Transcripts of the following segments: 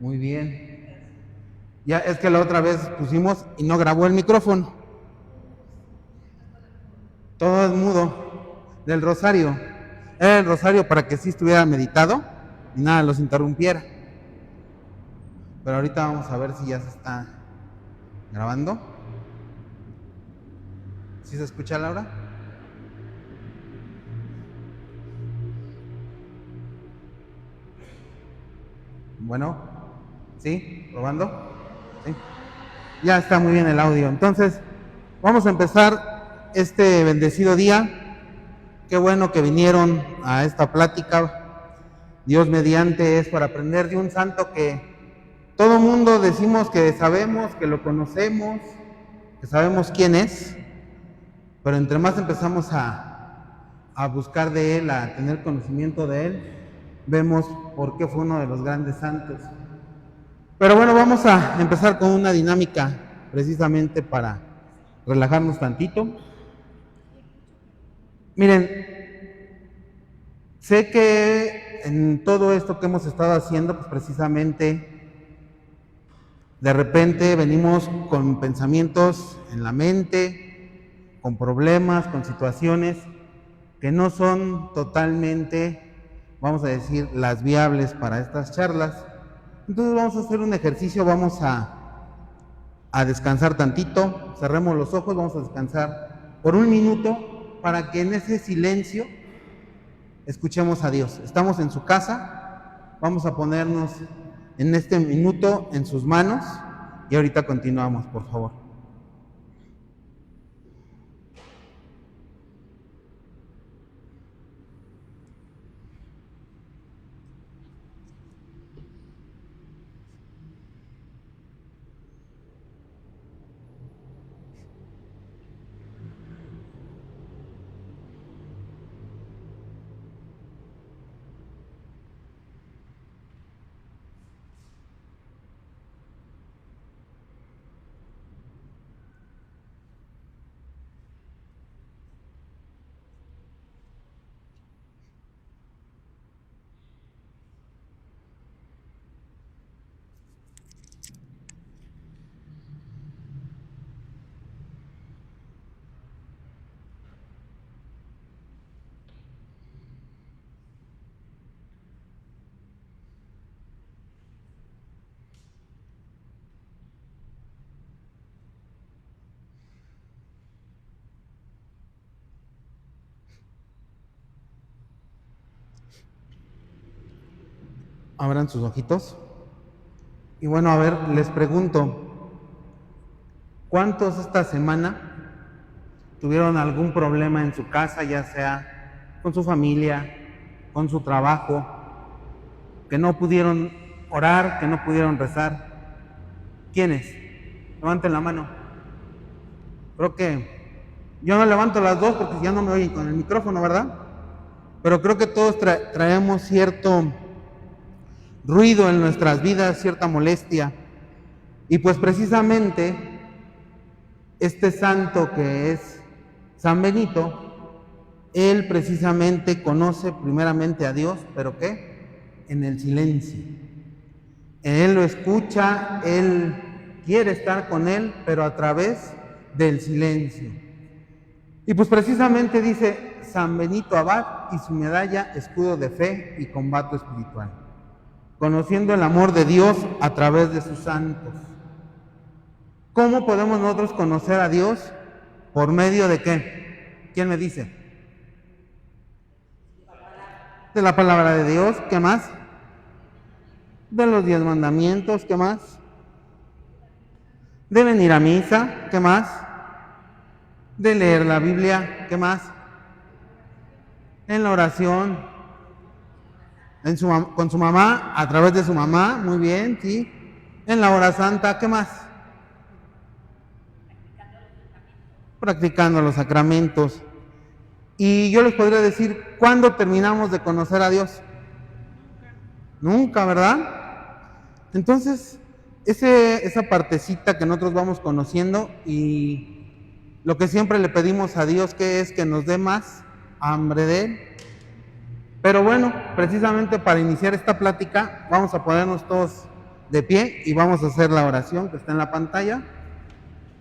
Muy bien. Ya es que la otra vez pusimos y no grabó el micrófono. Todo es mudo. Del rosario. Era el rosario para que sí estuviera meditado y nada los interrumpiera. Pero ahorita vamos a ver si ya se está grabando. ¿Sí se escucha, Laura? Bueno, ¿sí? ¿Probando? ¿Sí? Ya está muy bien el audio. Entonces, vamos a empezar este bendecido día. Qué bueno que vinieron a esta plática. Dios mediante es para aprender de un santo que todo mundo decimos que sabemos, que lo conocemos, que sabemos quién es, pero entre más empezamos a buscar de él, a tener conocimiento de él, vemos por qué fue uno de los grandes santos. Pero bueno, vamos a empezar con una dinámica precisamente para relajarnos tantito. Miren, sé que en todo esto que hemos estado haciendo, pues precisamente de repente venimos con pensamientos en la mente, con problemas, con situaciones que no son totalmente, vamos a decir, las viables para estas charlas. Entonces vamos a hacer un ejercicio, vamos a descansar tantito, cerremos los ojos, vamos a descansar por un minuto para que en ese silencio escuchemos a Dios. Estamos en su casa, vamos a ponernos en este minuto en sus manos y ahorita continuamos, por favor. Abran sus ojitos. Y bueno, a ver, les pregunto, ¿cuántos esta semana tuvieron algún problema en su casa, ya sea con su familia, con su trabajo, que no pudieron orar, que no pudieron rezar? ¿Quiénes? Levanten la mano. Creo que yo no levanto las dos porque ya no me oyen con el micrófono, ¿verdad? Pero creo que todos traemos cierto ruido en nuestras vidas, cierta molestia. Y pues precisamente este santo que es San Benito, él precisamente conoce primeramente a Dios, ¿pero qué? En el silencio. Él lo escucha, él quiere estar con él, pero a través del silencio. Y pues precisamente dice San Benito Abad y su medalla, escudo de fe y combate espiritual, conociendo el amor de Dios a través de sus santos. ¿Cómo podemos nosotros conocer a Dios? ¿Por medio de qué? ¿Quién me dice? De la palabra de Dios. ¿Qué más? De los 10 mandamientos. ¿Qué más? De venir a misa. ¿Qué más? De leer la Biblia. ¿Qué más? En la oración. Con su mamá, a través de su mamá. Muy bien, sí. En la hora santa. ¿Qué más? Practicando los sacramentos. Y yo les podría decir, ¿cuándo terminamos de conocer a Dios? Nunca, ¿verdad? Entonces, esa partecita que nosotros vamos conociendo y lo que siempre le pedimos a Dios, que es que nos dé más hambre de Él. Pero bueno, precisamente para iniciar esta plática, vamos a ponernos todos de pie y vamos a hacer la oración que está en la pantalla.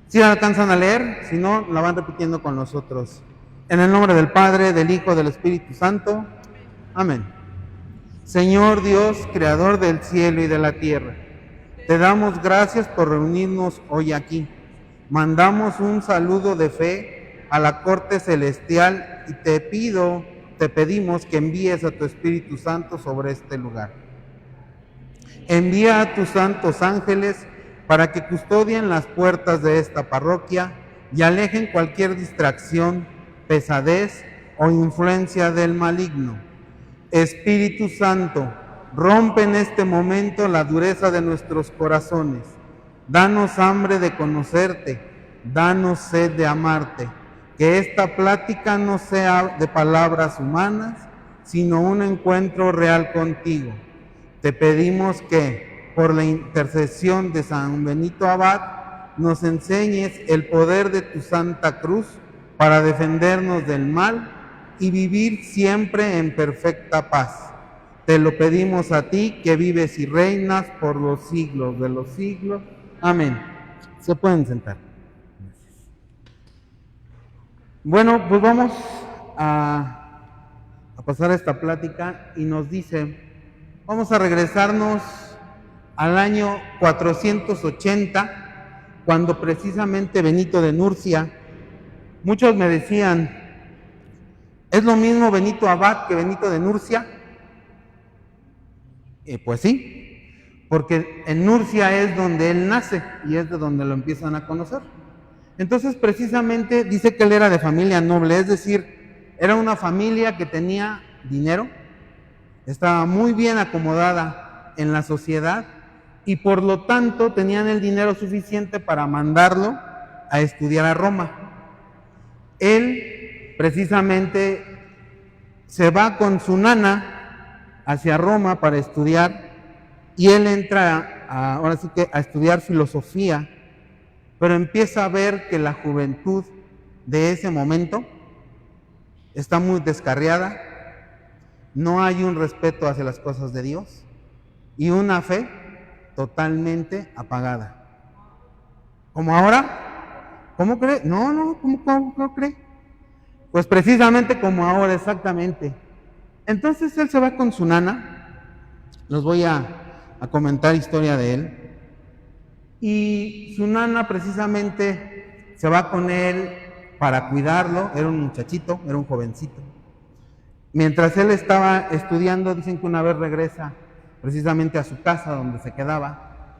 Si la alcanzan a leer, si no, la van repitiendo con nosotros. En el nombre del Padre, del Hijo, del Espíritu Santo. Amén. Señor Dios, creador del cielo y de la tierra, te damos gracias por reunirnos hoy aquí. Mandamos un saludo de fe a la corte celestial y te pedimos que envíes a tu Espíritu Santo sobre este lugar. Envía a tus santos ángeles para que custodien las puertas de esta parroquia y alejen cualquier distracción, pesadez o influencia del maligno. Espíritu Santo, rompe en este momento la dureza de nuestros corazones. Danos hambre de conocerte, danos sed de amarte. Que esta plática no sea de palabras humanas, sino un encuentro real contigo. Te pedimos que, por la intercesión de San Benito Abad, nos enseñes el poder de tu Santa Cruz para defendernos del mal y vivir siempre en perfecta paz. Te lo pedimos a ti, que vives y reinas por los siglos de los siglos. Amén. Se pueden sentar. Bueno, pues vamos a pasar esta plática y nos dice, vamos a regresarnos al año 480, cuando precisamente Benito de Nursia, muchos me decían, ¿es lo mismo Benito Abad que Benito de Nursia? Pues sí, porque en Nursia es donde él nace y es de donde lo empiezan a conocer. Entonces, precisamente dice que él era de familia noble, es decir, era una familia que tenía dinero, estaba muy bien acomodada en la sociedad y por lo tanto tenían el dinero suficiente para mandarlo a estudiar a Roma. Él precisamente se va con su nana hacia Roma para estudiar y él entra ahora sí que a estudiar filosofía, pero empieza a ver que la juventud de ese momento está muy descarriada, no hay un respeto hacia las cosas de Dios y una fe totalmente apagada. ¿Como ahora? ¿Cómo cree? No, ¿cómo cree? Pues precisamente como ahora, exactamente. Entonces él se va con su nana, los voy a comentar historia de él, y su nana precisamente se va con él para cuidarlo, era un muchachito, era un jovencito. Mientras él estaba estudiando, dicen que una vez regresa precisamente a su casa donde se quedaba,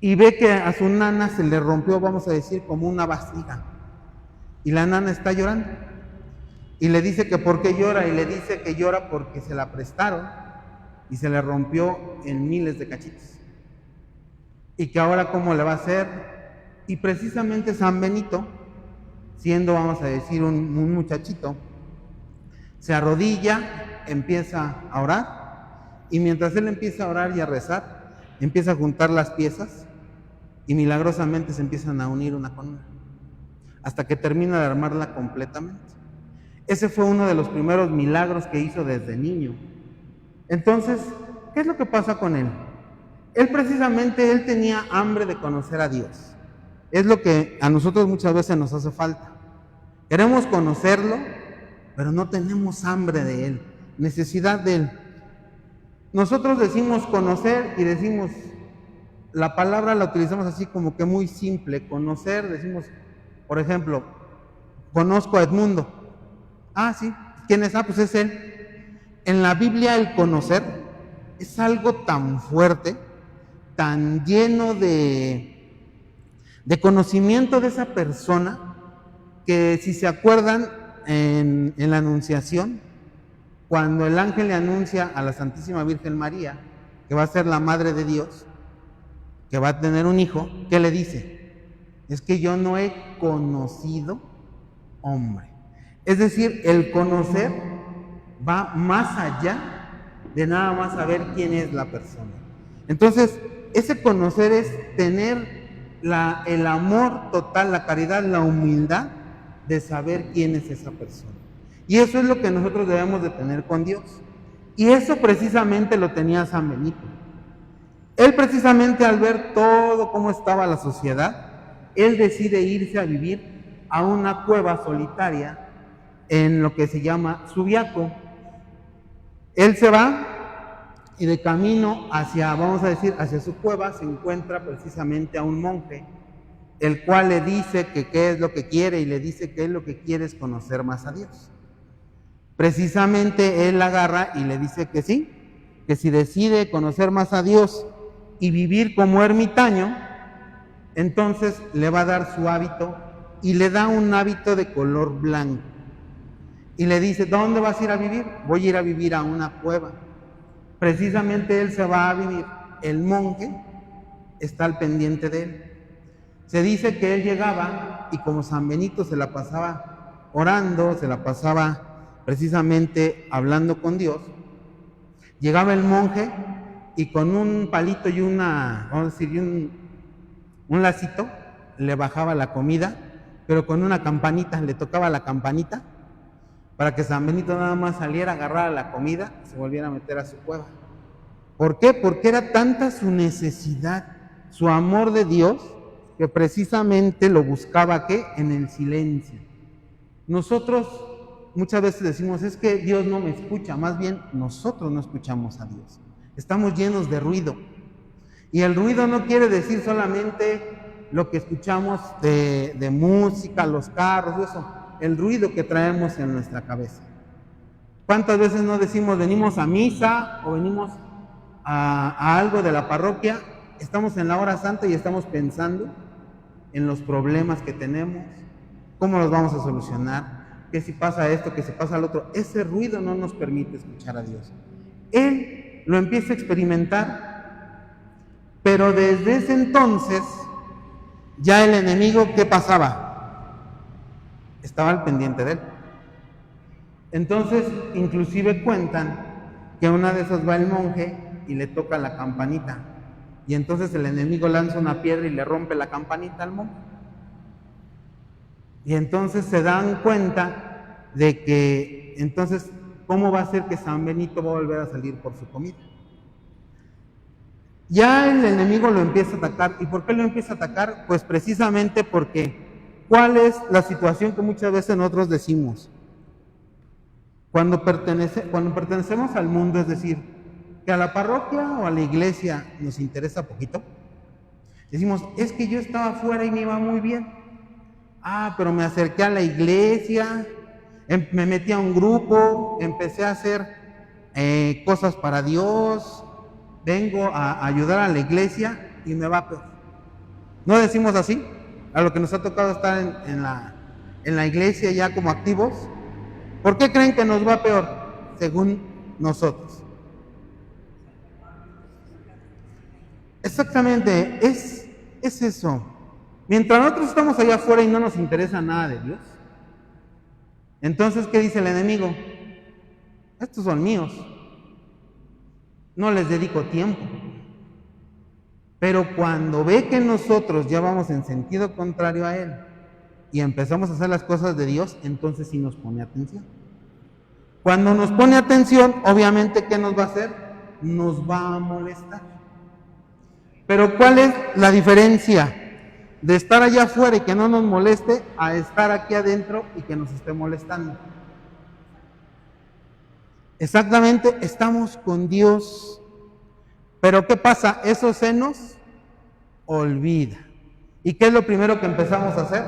y ve que a su nana se le rompió, vamos a decir, como una vasija, y la nana está llorando. Y le dice que por qué llora, y le dice que llora porque se la prestaron y se le rompió en miles de cachitos. Y que ahora cómo le va a hacer. Y precisamente San Benito, siendo, vamos a decir, un muchachito, se arrodilla, empieza a orar, y mientras él empieza a orar y a rezar, empieza a juntar las piezas y milagrosamente se empiezan a unir una con una, hasta que termina de armarla completamente. Ese fue uno de los primeros milagros que hizo desde niño. Entonces, ¿qué es lo que pasa con él? Él precisamente, él tenía hambre de conocer a Dios. Es lo que a nosotros muchas veces nos hace falta. Queremos conocerlo, pero no tenemos hambre de Él, necesidad de Él. Nosotros decimos conocer y decimos, la palabra la utilizamos así como que muy simple. Conocer, decimos, por ejemplo, conozco a Edmundo. Ah, sí, ¿quién es? Ah, pues es él. En la Biblia el conocer es algo tan fuerte, tan lleno de conocimiento de esa persona, que si se acuerdan en la Anunciación, cuando el ángel le anuncia a la Santísima Virgen María que va a ser la Madre de Dios, que va a tener un hijo, ¿qué le dice? Es que yo no he conocido hombre. Es decir, el conocer va más allá de nada más saber quién es la persona. Entonces, ese conocer es tener el amor total, la caridad, la humildad de saber quién es esa persona. Y eso es lo que nosotros debemos de tener con Dios. Y eso precisamente lo tenía San Benito. Él precisamente al ver todo cómo estaba la sociedad, él decide irse a vivir a una cueva solitaria en lo que se llama Subiaco. Él se va y de camino hacia, vamos a decir, hacia su cueva se encuentra precisamente a un monje, el cual le dice que qué es lo que quiere y le dice que él lo que quiere es conocer más a Dios. Precisamente él agarra y le dice que sí, que si decide conocer más a Dios y vivir como ermitaño, entonces le va a dar su hábito y le da un hábito de color blanco. Y le dice, ¿dónde vas a ir a vivir? Voy a ir a vivir a una cueva. Precisamente él se va a vivir. El monje está al pendiente de él. Se dice que él llegaba y como San Benito se la pasaba orando, se la pasaba precisamente hablando con Dios, llegaba el monje y con un palito y vamos a decir, un lacito, le bajaba la comida, pero con una campanita, le tocaba la campanita para que San Benito nada más saliera, agarrara la comida y se volviera a meter a su cueva. ¿Por qué? Porque era tanta su necesidad, su amor de Dios, que precisamente lo buscaba, ¿qué? En el silencio. Nosotros muchas veces decimos, es que Dios no me escucha, más bien nosotros no escuchamos a Dios. Estamos llenos de ruido. Y el ruido no quiere decir solamente lo que escuchamos de música, los carros, eso. El ruido que traemos en nuestra cabeza. ¿Cuántas veces no decimos venimos a misa o venimos a algo de la parroquia? Estamos en la hora santa y estamos pensando en los problemas que tenemos, cómo los vamos a solucionar, que si pasa esto, que si pasa lo otro. Ese ruido no nos permite escuchar a Dios. Él lo empieza a experimentar, pero desde ese entonces ya el enemigo, ¿qué pasaba? Estaba al pendiente de él. Entonces, inclusive cuentan que una de esas va el monje y le toca la campanita. Y entonces el enemigo lanza una piedra y le rompe la campanita al monje. Y entonces se dan cuenta de que, entonces, ¿cómo va a ser que San Benito va a volver a salir por su comida? Ya el enemigo lo empieza a atacar. ¿Y por qué lo empieza a atacar? Pues precisamente porque, ¿cuál es la situación que muchas veces nosotros decimos? Cuando pertenecemos al mundo, es decir, que a la parroquia o a la iglesia nos interesa poquito, decimos, es que yo estaba afuera y me iba muy bien. Pero me acerqué a la iglesia, me metí a un grupo, empecé a hacer cosas para Dios, vengo a ayudar a la iglesia y me va peor. ¿No decimos así? A lo que nos ha tocado estar en la iglesia ya como activos. ¿Por qué creen que nos va peor? Según nosotros. Exactamente, es eso. Mientras nosotros estamos allá afuera y no nos interesa nada de Dios, entonces, ¿qué dice el enemigo? Estos son míos, no les dedico tiempo. Pero cuando ve que nosotros ya vamos en sentido contrario a él y empezamos a hacer las cosas de Dios, entonces sí nos pone atención. Cuando nos pone atención, obviamente, ¿qué nos va a hacer? Nos va a molestar. Pero ¿cuál es la diferencia de estar allá afuera y que no nos moleste a estar aquí adentro y que nos esté molestando? Exactamente, estamos con Dios. Pero ¿qué pasa? Eso se nos olvida. ¿Y qué es lo primero que empezamos a hacer?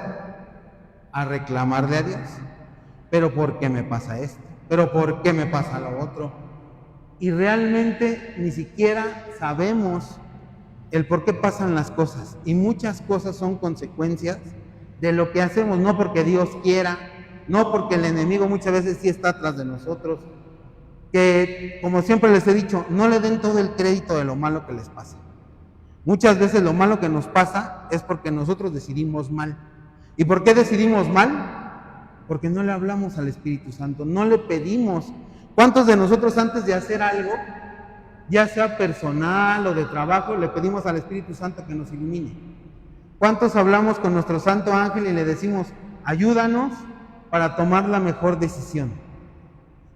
A reclamarle a Dios. ¿Pero por qué me pasa esto? ¿Pero por qué me pasa lo otro? Y realmente ni siquiera sabemos el por qué pasan las cosas. Y muchas cosas son consecuencias de lo que hacemos, no porque Dios quiera, no porque el enemigo muchas veces sí está atrás de nosotros. Que, como siempre les he dicho, no le den todo el crédito de lo malo que les pasa. Muchas veces lo malo que nos pasa es porque nosotros decidimos mal. ¿Y por qué decidimos mal? Porque no le hablamos al Espíritu Santo, no le pedimos. ¿Cuántos de nosotros antes de hacer algo, ya sea personal o de trabajo, le pedimos al Espíritu Santo que nos ilumine? ¿Cuántos hablamos con nuestro Santo Ángel y le decimos, ayúdanos para tomar la mejor decisión?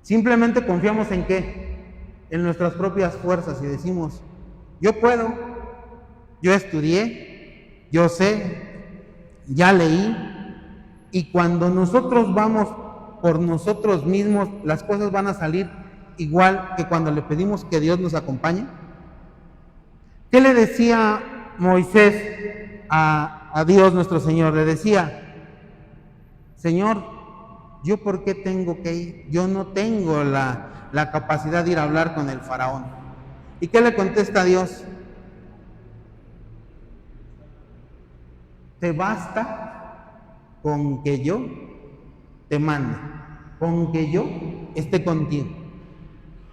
Simplemente confiamos en ¿qué? En nuestras propias fuerzas y decimos, yo puedo, yo estudié, yo sé, ya leí, y cuando nosotros vamos por nosotros mismos, las cosas van a salir igual que cuando le pedimos que Dios nos acompañe. ¿Qué le decía Moisés a Dios nuestro Señor? Le decía: Señor, ¿yo por qué tengo que ir? Yo no tengo la capacidad de ir a hablar con el faraón. ¿Y qué le contesta a Dios? Te basta con que yo te mande, con que yo esté contigo.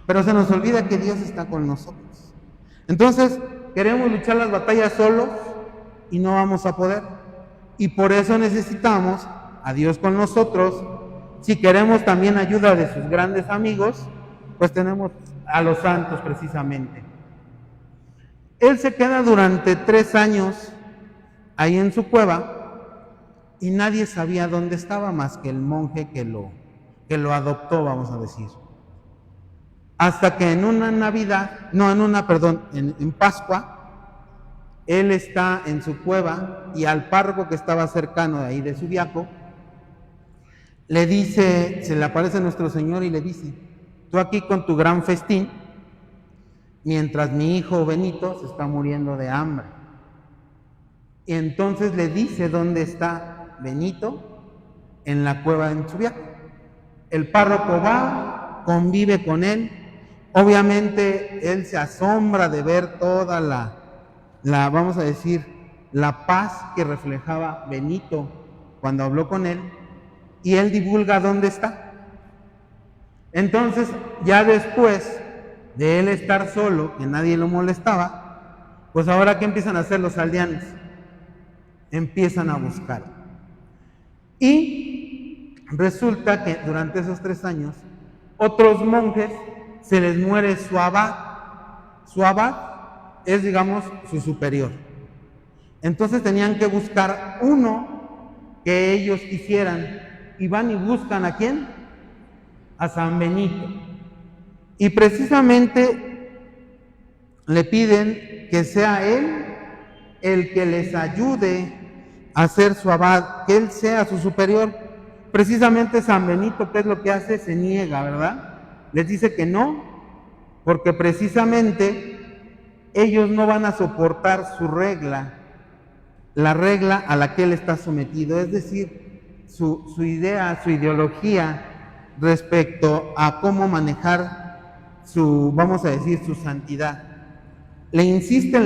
Pero se nos olvida que Dios está con nosotros. Entonces, queremos luchar las batallas solos y no vamos a poder. Y por eso necesitamos a Dios con nosotros. Si queremos también ayuda de sus grandes amigos, pues tenemos a los santos precisamente. Él se queda durante 3 años ahí en su cueva y nadie sabía dónde estaba más que el monje que lo adoptó, vamos a decir. Hasta que en una Navidad, en Pascua, él está en su cueva y al párroco que estaba cercano de ahí de Subiaco, le dice, se le aparece nuestro Señor y le dice: tú aquí con tu gran festín, mientras mi hijo Benito se está muriendo de hambre. Y entonces le dice dónde está Benito, en la cueva en Subiaco. El párroco va, convive con él. Obviamente él se asombra de ver toda vamos a decir, la paz que reflejaba Benito cuando habló con él, y él divulga dónde está. Entonces, ya después de él estar solo, que nadie lo molestaba, pues ahora ¿qué empiezan a hacer los aldeanos? Empiezan a buscar. Y resulta que durante esos 3 años, otros monjes se les muere su abad. Su abad es, digamos, su superior. Entonces tenían que buscar uno que ellos quisieran, y van y buscan ¿a quién? A San Benito. Y precisamente le piden que sea él el que les ayude a ser su abad, que él sea su superior. Precisamente San Benito, ¿qué es lo que hace? Se niega, ¿verdad? Les dice que no, porque precisamente ellos no van a soportar su regla, la regla a la que él está sometido, es decir, su idea, su ideología respecto a cómo manejar vamos a decir, su santidad. Le insisten,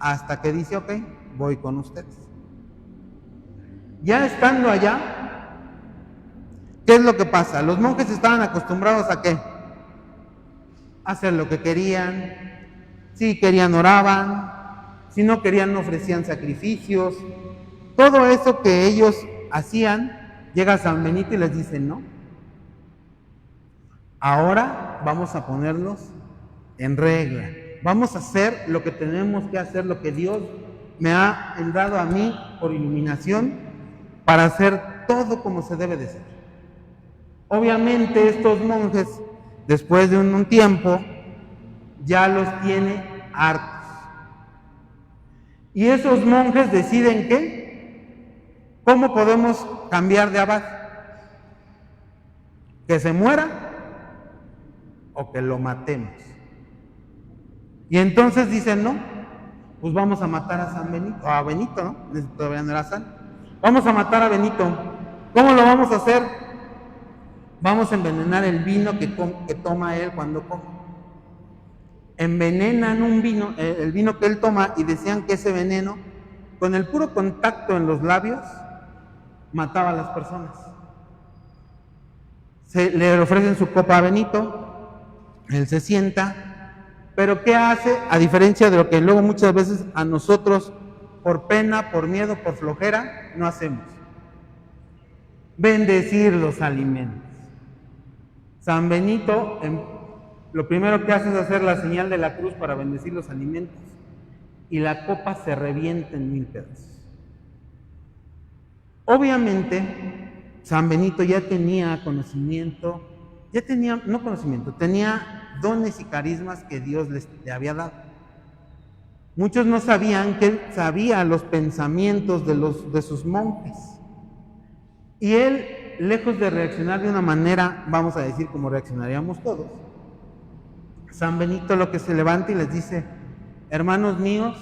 hasta que dice: ok, voy con ustedes. Ya estando allá, ¿qué es lo que pasa? Los monjes estaban acostumbrados ¿a qué? A hacer lo que querían. Si querían, oraban. Si no querían, no ofrecían sacrificios. Todo eso que ellos hacían, llega San Benito y les dice: no. Ahora vamos a ponerlos en regla. Vamos a hacer lo que tenemos que hacer, lo que Dios me ha dado a mí por iluminación, para hacer todo como se debe de ser. Obviamente estos monjes, después de un tiempo, ya los tiene hartos. Y esos monjes deciden ¿qué? ¿Cómo podemos cambiar de abad? ¿Que se muera o que lo matemos? Y entonces dicen: no, pues vamos a matar a San Benito, a Benito, ¿no? Todavía no era san. Vamos a matar a Benito. ¿Cómo lo vamos a hacer? Vamos a envenenar el vino que toma él cuando come. Envenenan un vino, el vino que él toma, y decían que ese veneno, con el puro contacto en los labios, mataba a las personas. Le ofrecen su copa a Benito, él se sienta, pero ¿qué hace? A diferencia de lo que luego muchas veces a nosotros, por pena, por miedo, por flojera, no hacemos: bendecir los alimentos. San Benito, lo primero que hace es hacer la señal de la cruz para bendecir los alimentos, y la copa se revienta en 1000 pedazos. Obviamente, San Benito ya tenía conocimiento, tenía dones y carismas que Dios le había dado. Muchos no sabían que él sabía los pensamientos de sus monjes. Y él, lejos de reaccionar de una manera, vamos a decir, como reaccionaríamos todos, San Benito lo que se levanta y les dice: hermanos míos,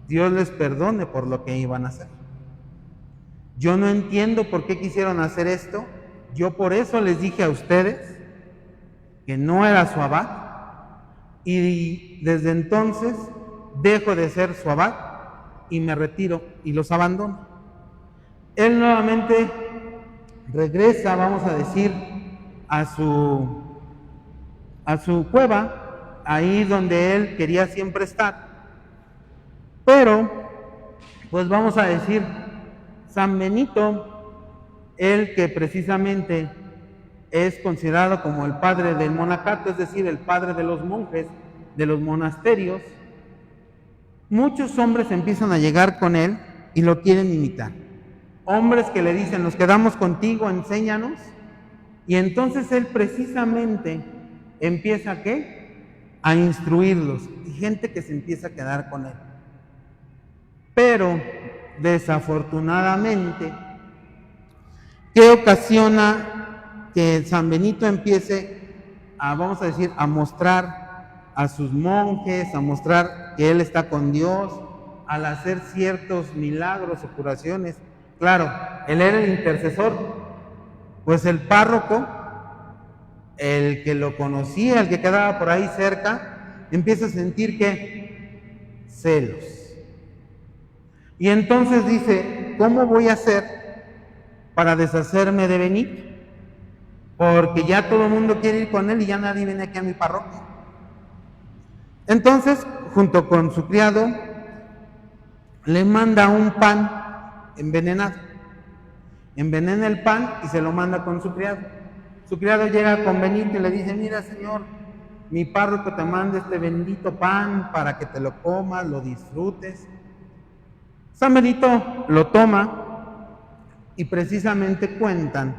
Dios les perdone por lo que iban a hacer. Yo no entiendo por qué quisieron hacer esto. Yo por eso les dije a ustedes que no era su abad, y desde entonces dejo de ser su abad y me retiro y los abandono. Él nuevamente regresa, vamos a decir, a su cueva, ahí donde él quería siempre estar. Pero, pues vamos a decir, San Benito, él que precisamente es considerado como el padre del monacato, es decir, el padre de los monjes, de los monasterios, muchos hombres empiezan a llegar con él y lo quieren imitar. Hombres que le dicen: nos quedamos contigo, enséñanos. Y entonces él precisamente empieza ¿a qué? A instruirlos, y gente que se empieza a quedar con él. Pero desafortunadamente, ¿qué ocasiona que San Benito empiece a, vamos a decir, a mostrar a sus monjes, a mostrar que él está con Dios, al hacer ciertos milagros o curaciones? Claro, él era el intercesor, pues el párroco, el que lo conocía, el que quedaba por ahí cerca, empieza a sentir que celos. Y entonces dice: ¿cómo voy a hacer para deshacerme de Benito? Porque ya todo el mundo quiere ir con él y ya nadie viene aquí a mi parroquia. Entonces, junto con su criado, le manda un pan envenenado. Envenena el pan y se lo manda con su criado. Su criado llega con Benito y le dice: mira, señor, mi párroco te manda este bendito pan para que te lo comas, lo disfrutes. San Benito lo toma y precisamente cuentan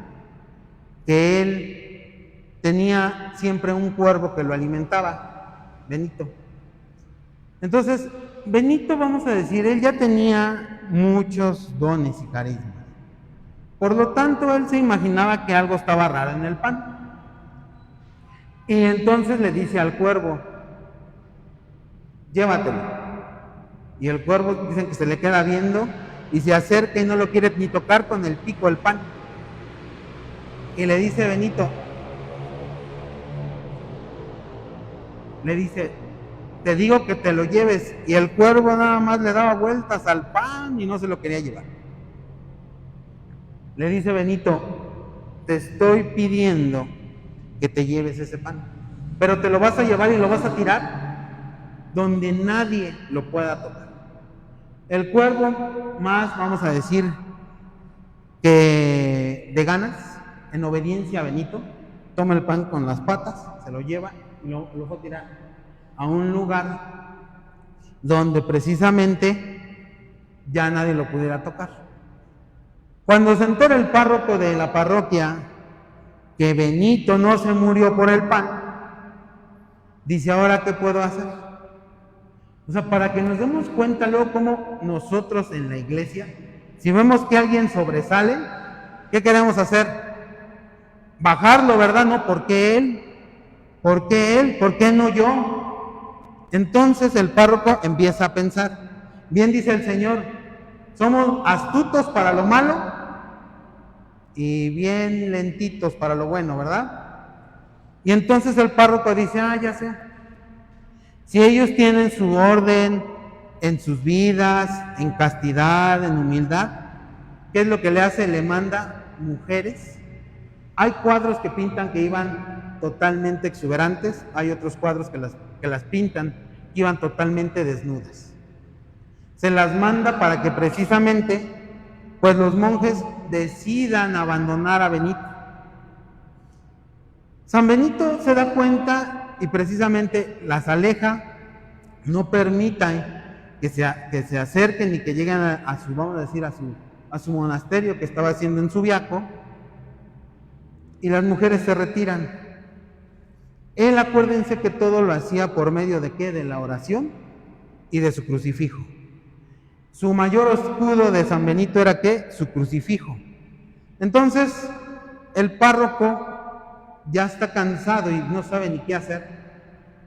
que él tenía siempre un cuervo que lo alimentaba, Benito. Entonces, Benito, vamos a decir, él ya tenía muchos dones y carismas. Por lo tanto, él se imaginaba que algo estaba raro en el pan. Y entonces le dice al cuervo: llévatelo. Y el cuervo, dicen que se le queda viendo y se acerca y no lo quiere ni tocar con el pico el pan. Y le dice Benito, le dice: te digo que te lo lleves. Y el cuervo nada más le daba vueltas al pan y no se lo quería llevar. Le dice Benito: te estoy pidiendo que te lleves ese pan, pero te lo vas a llevar y lo vas a tirar donde nadie lo pueda tocar. El cuervo, más vamos a decir que de ganas, en obediencia a Benito, toma el pan con las patas, se lo lleva y lo va a tirar a un lugar donde precisamente ya nadie lo pudiera tocar. Cuando se entera el párroco de la parroquia que Benito no se murió por el pan, dice: ¿ahora qué puedo hacer? O sea, para que nos demos cuenta luego cómo nosotros en la iglesia, si vemos que alguien sobresale, ¿qué queremos hacer? Bajarlo, ¿verdad? No, ¿por qué él? ¿Por qué él? ¿Por qué no yo? Entonces el párroco empieza a pensar. Bien dice el Señor: somos astutos para lo malo y bien lentitos para lo bueno, ¿verdad? Y entonces el párroco dice: ya sé. Si ellos tienen su orden en sus vidas, en castidad, en humildad, ¿qué es lo que le hace? Le manda mujeres. Hay cuadros que pintan que iban totalmente exuberantes, hay otros cuadros que las pintan que iban totalmente desnudas. Se las manda para que precisamente, pues los monjes decidan abandonar a Benito. San Benito se da cuenta y precisamente las aleja, no permita que se acerquen y que lleguen a su, vamos a decir, a su monasterio que estaba haciendo en Subiaco, y las mujeres se retiran. Él, acuérdense que todo lo hacía por medio de ¿qué? De la oración y de su crucifijo. Su mayor escudo de San Benito era ¿qué? Su crucifijo. Entonces, el párroco ya está cansado y no sabe ni qué hacer.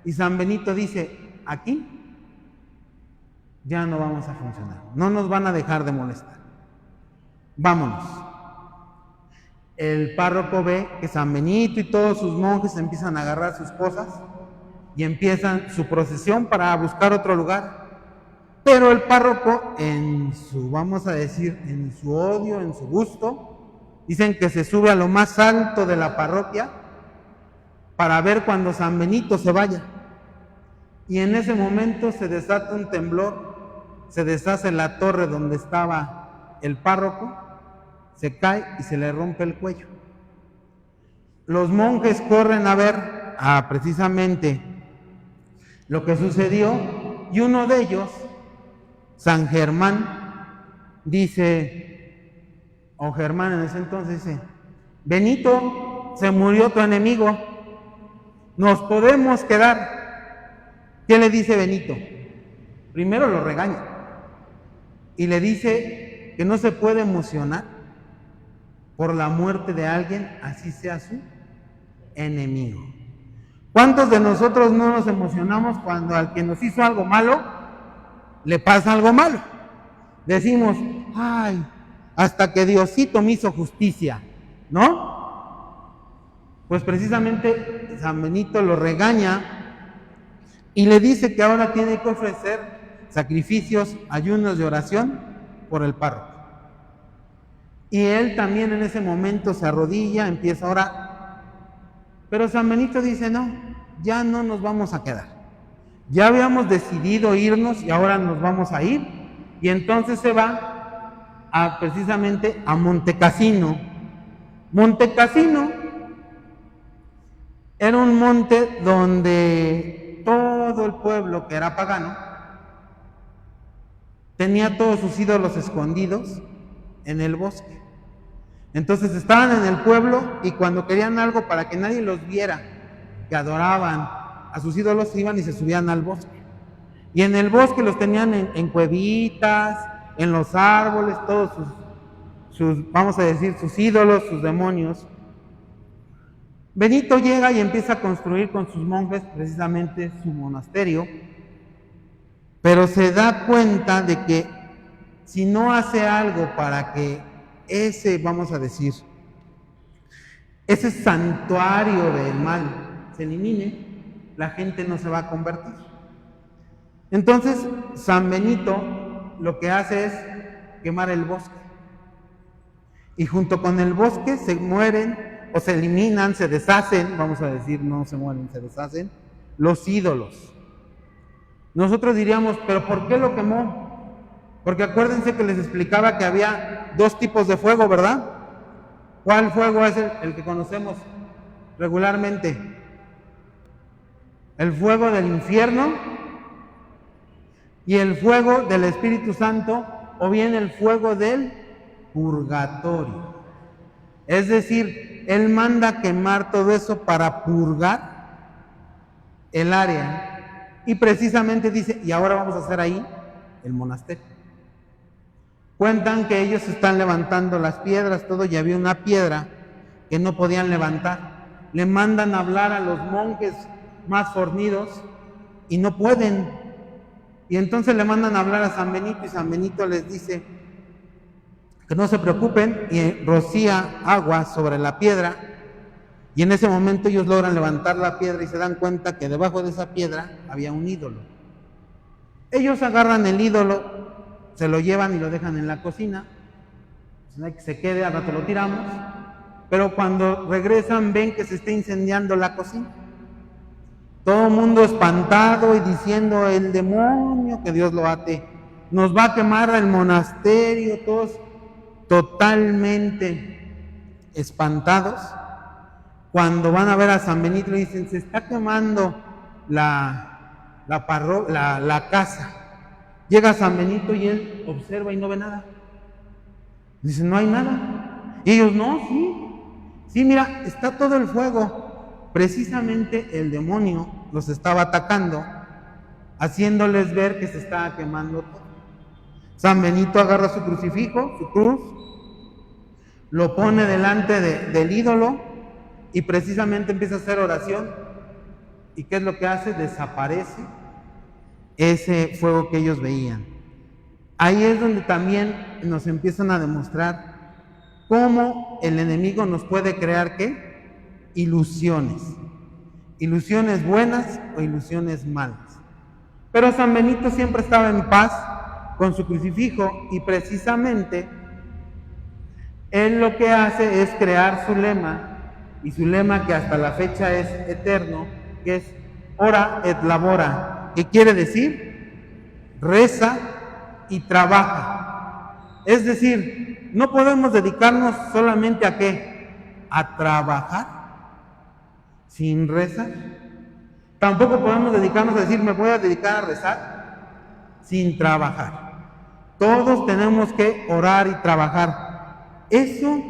Y San Benito dice, aquí ya no vamos a funcionar, no nos van a dejar de molestar, vámonos. El párroco ve que San Benito y todos sus monjes empiezan a agarrar sus cosas y empiezan su procesión para buscar otro lugar. Pero el párroco, en su, vamos a decir, en su odio, en su gusto, dicen que se sube a lo más alto de la parroquia para ver cuando San Benito se vaya. Y en ese momento se desata un temblor, se deshace la torre donde estaba el párroco, se cae y se le rompe el cuello. Los monjes corren a ver precisamente lo que sucedió y uno de ellos, San Germán, dice, o Germán en ese entonces dice, Benito, se murió tu enemigo, nos podemos quedar. ¿Qué le dice Benito? Primero lo regaña y le dice que no se puede emocionar por la muerte de alguien, así sea su enemigo. ¿Cuántos de nosotros no nos emocionamos cuando al que nos hizo algo malo le pasa algo malo? Decimos, ay, hasta que Diosito me hizo justicia, ¿no? Pues precisamente San Benito lo regaña y le dice que ahora tiene que ofrecer sacrificios, ayunos de oración por el párroco. Y él también en ese momento se arrodilla, empieza a orar. Pero San Benito dice, no, ya no nos vamos a quedar. Ya habíamos decidido irnos y ahora nos vamos a ir. Y entonces se va precisamente a Montecassino. Montecassino era un monte donde todo el pueblo que era pagano tenía todos sus ídolos escondidos en el bosque. Entonces estaban en el pueblo y cuando querían algo para que nadie los viera, que adoraban a sus ídolos, iban y se subían al bosque. Y en el bosque los tenían en cuevitas, en los árboles, todos sus, vamos a decir, sus ídolos, sus demonios. Benito llega y empieza a construir con sus monjes precisamente su monasterio, pero se da cuenta de que si no hace algo para que ese, vamos a decir, ese santuario del mal se elimine, la gente no se va a convertir. Entonces, San Benito lo que hace es quemar el bosque. Y junto con el bosque se mueren, o se eliminan, se deshacen, vamos a decir, no se mueren, se deshacen, los ídolos. Nosotros diríamos, ¿pero por qué lo quemó? Porque acuérdense que les explicaba que había dos tipos de fuego, ¿verdad? ¿Cuál fuego es el que conocemos regularmente? El fuego del infierno y el fuego del Espíritu Santo, o bien el fuego del purgatorio. Es decir, Él manda quemar todo eso para purgar el área. Y precisamente dice, y ahora vamos a hacer ahí el monasterio. Cuentan que ellos están levantando las piedras, todo, y había una piedra que no podían levantar. Le mandan a hablar a los monjes más fornidos y no pueden. Y entonces le mandan a hablar a San Benito y San Benito les dice que no se preocupen y rocía agua sobre la piedra. Y en ese momento ellos logran levantar la piedra y se dan cuenta que debajo de esa piedra había un ídolo. Ellos agarran el ídolo, se lo llevan y lo dejan en la cocina, que se quede, al rato lo tiramos, pero cuando regresan ven que se está incendiando la cocina. Todo el mundo espantado y diciendo, el demonio, que Dios lo ate, nos va a quemar el monasterio, todos totalmente espantados. Cuando van a ver a San Benito y dicen, se está quemando la casa. Llega San Benito y él observa y no ve nada. Dice, no hay nada. Y ellos, no, sí, mira, está todo el fuego. Precisamente el demonio los estaba atacando haciéndoles ver que se estaba quemando todo. San Benito agarra su crucifijo, su cruz, lo pone delante del ídolo y precisamente empieza a hacer oración. ¿Y qué es lo que hace? Desaparece ese fuego que ellos veían. Ahí es donde también nos empiezan a demostrar cómo el enemigo nos puede crear ¿qué? Ilusiones. Ilusiones buenas o ilusiones malas. Pero San Benito siempre estaba en paz con su crucifijo y precisamente él lo que hace es crear su lema, y su lema que hasta la fecha es eterno, que es ora et labora, que quiere decir reza y trabaja. Es decir, no podemos dedicarnos solamente a ¿qué? A trabajar sin rezar. Tampoco podemos dedicarnos a decir me voy a dedicar a rezar sin trabajar. Todos tenemos que orar y trabajar. Eso,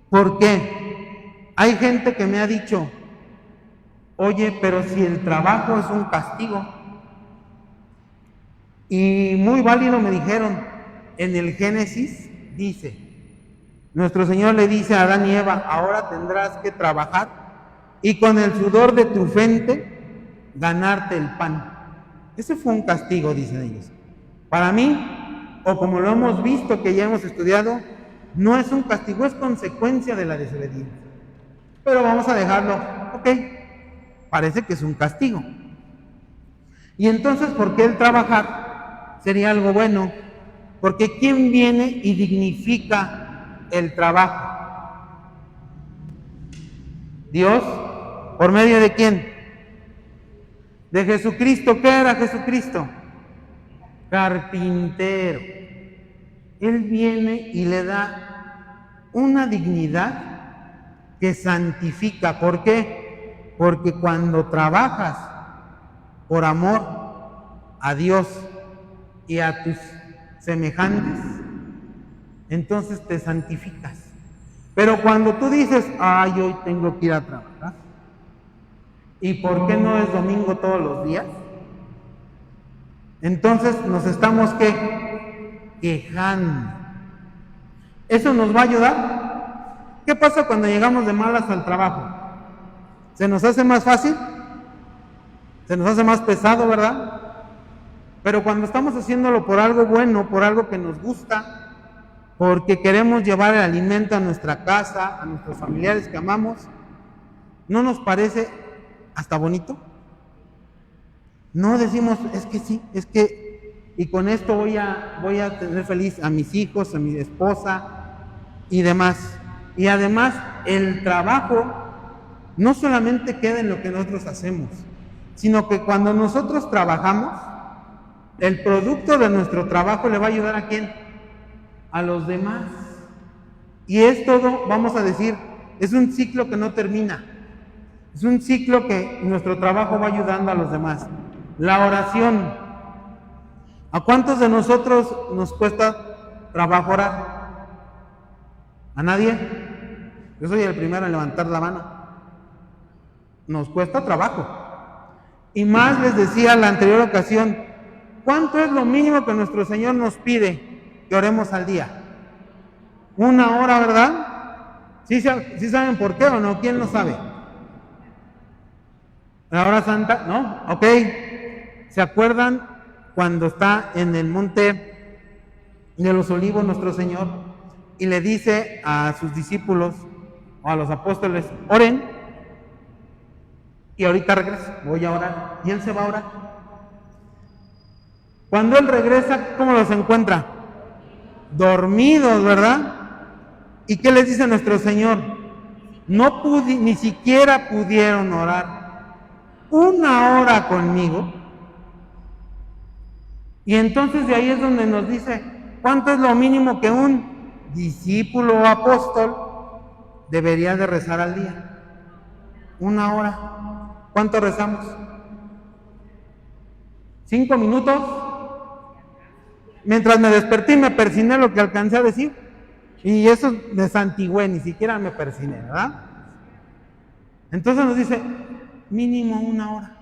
¿por qué? Hay gente que me ha dicho, oye, pero si el trabajo es un castigo. Y muy válido me dijeron, en el Génesis dice, nuestro Señor le dice a Adán y Eva, ahora tendrás que trabajar y con el sudor de tu frente ganarte el pan. Ese fue un castigo, dicen ellos. Para mí, o como lo hemos visto que ya hemos estudiado, no es un castigo, es consecuencia de la desobediencia. Pero vamos a dejarlo, ok, parece que es un castigo. Y entonces, ¿por qué el trabajar sería algo bueno? Porque ¿quién viene y dignifica el trabajo? Dios, ¿por medio de quién? De Jesucristo. ¿Qué era Jesucristo? Carpintero. Él viene y le da una dignidad que santifica. ¿Por qué? Porque cuando trabajas por amor a Dios y a tus semejantes, entonces te santificas. Pero cuando tú dices, ay, hoy tengo que ir a trabajar, ¿y por qué no es domingo todos los días? Entonces nos estamos quejando. ¿Eso nos va a ayudar? ¿Qué pasa cuando llegamos de malas al trabajo? ¿Se nos hace más fácil? ¿Se nos hace más pesado, verdad? Pero cuando estamos haciéndolo por algo bueno, por algo que nos gusta, porque queremos llevar el alimento a nuestra casa, a nuestros familiares que amamos, ¿no nos parece hasta bonito? No decimos, es que sí, es que, y con esto voy a tener feliz a mis hijos, a mi esposa y demás. Y además, el trabajo no solamente queda en lo que nosotros hacemos, sino que cuando nosotros trabajamos, el producto de nuestro trabajo le va a ayudar ¿a quién? A los demás. Y es todo, vamos a decir, es un ciclo que no termina. Es un ciclo que nuestro trabajo va ayudando a los demás. La oración. ¿A cuántos de nosotros nos cuesta trabajo orar? ¿A nadie? Yo soy el primero en levantar la mano. Nos cuesta trabajo. Y más les decía en la anterior ocasión, ¿cuánto es lo mínimo que nuestro Señor nos pide que oremos al día? 1 hora, ¿verdad? ¿Sí saben por qué o no? ¿Quién lo sabe? ¿La hora santa? ¿No? Ok. ¿Se acuerdan cuando está en el monte de los olivos nuestro Señor y le dice a sus discípulos o a los apóstoles, oren y ahorita regreso, voy a orar? Y Él se va a orar. Cuando Él regresa, ¿cómo los encuentra? Dormidos, ¿verdad? ¿Y qué les dice nuestro Señor? Ni siquiera pudieron orar 1 hora conmigo. Y entonces de ahí es donde nos dice, ¿cuánto es lo mínimo que un discípulo o apóstol debería de rezar al día? 1 hora. ¿Cuánto rezamos? 5 minutos. Mientras me desperté y me persiné lo que alcancé a decir. Y eso me santigüé, ni siquiera me persiné, ¿verdad? Entonces nos dice, mínimo 1 hora.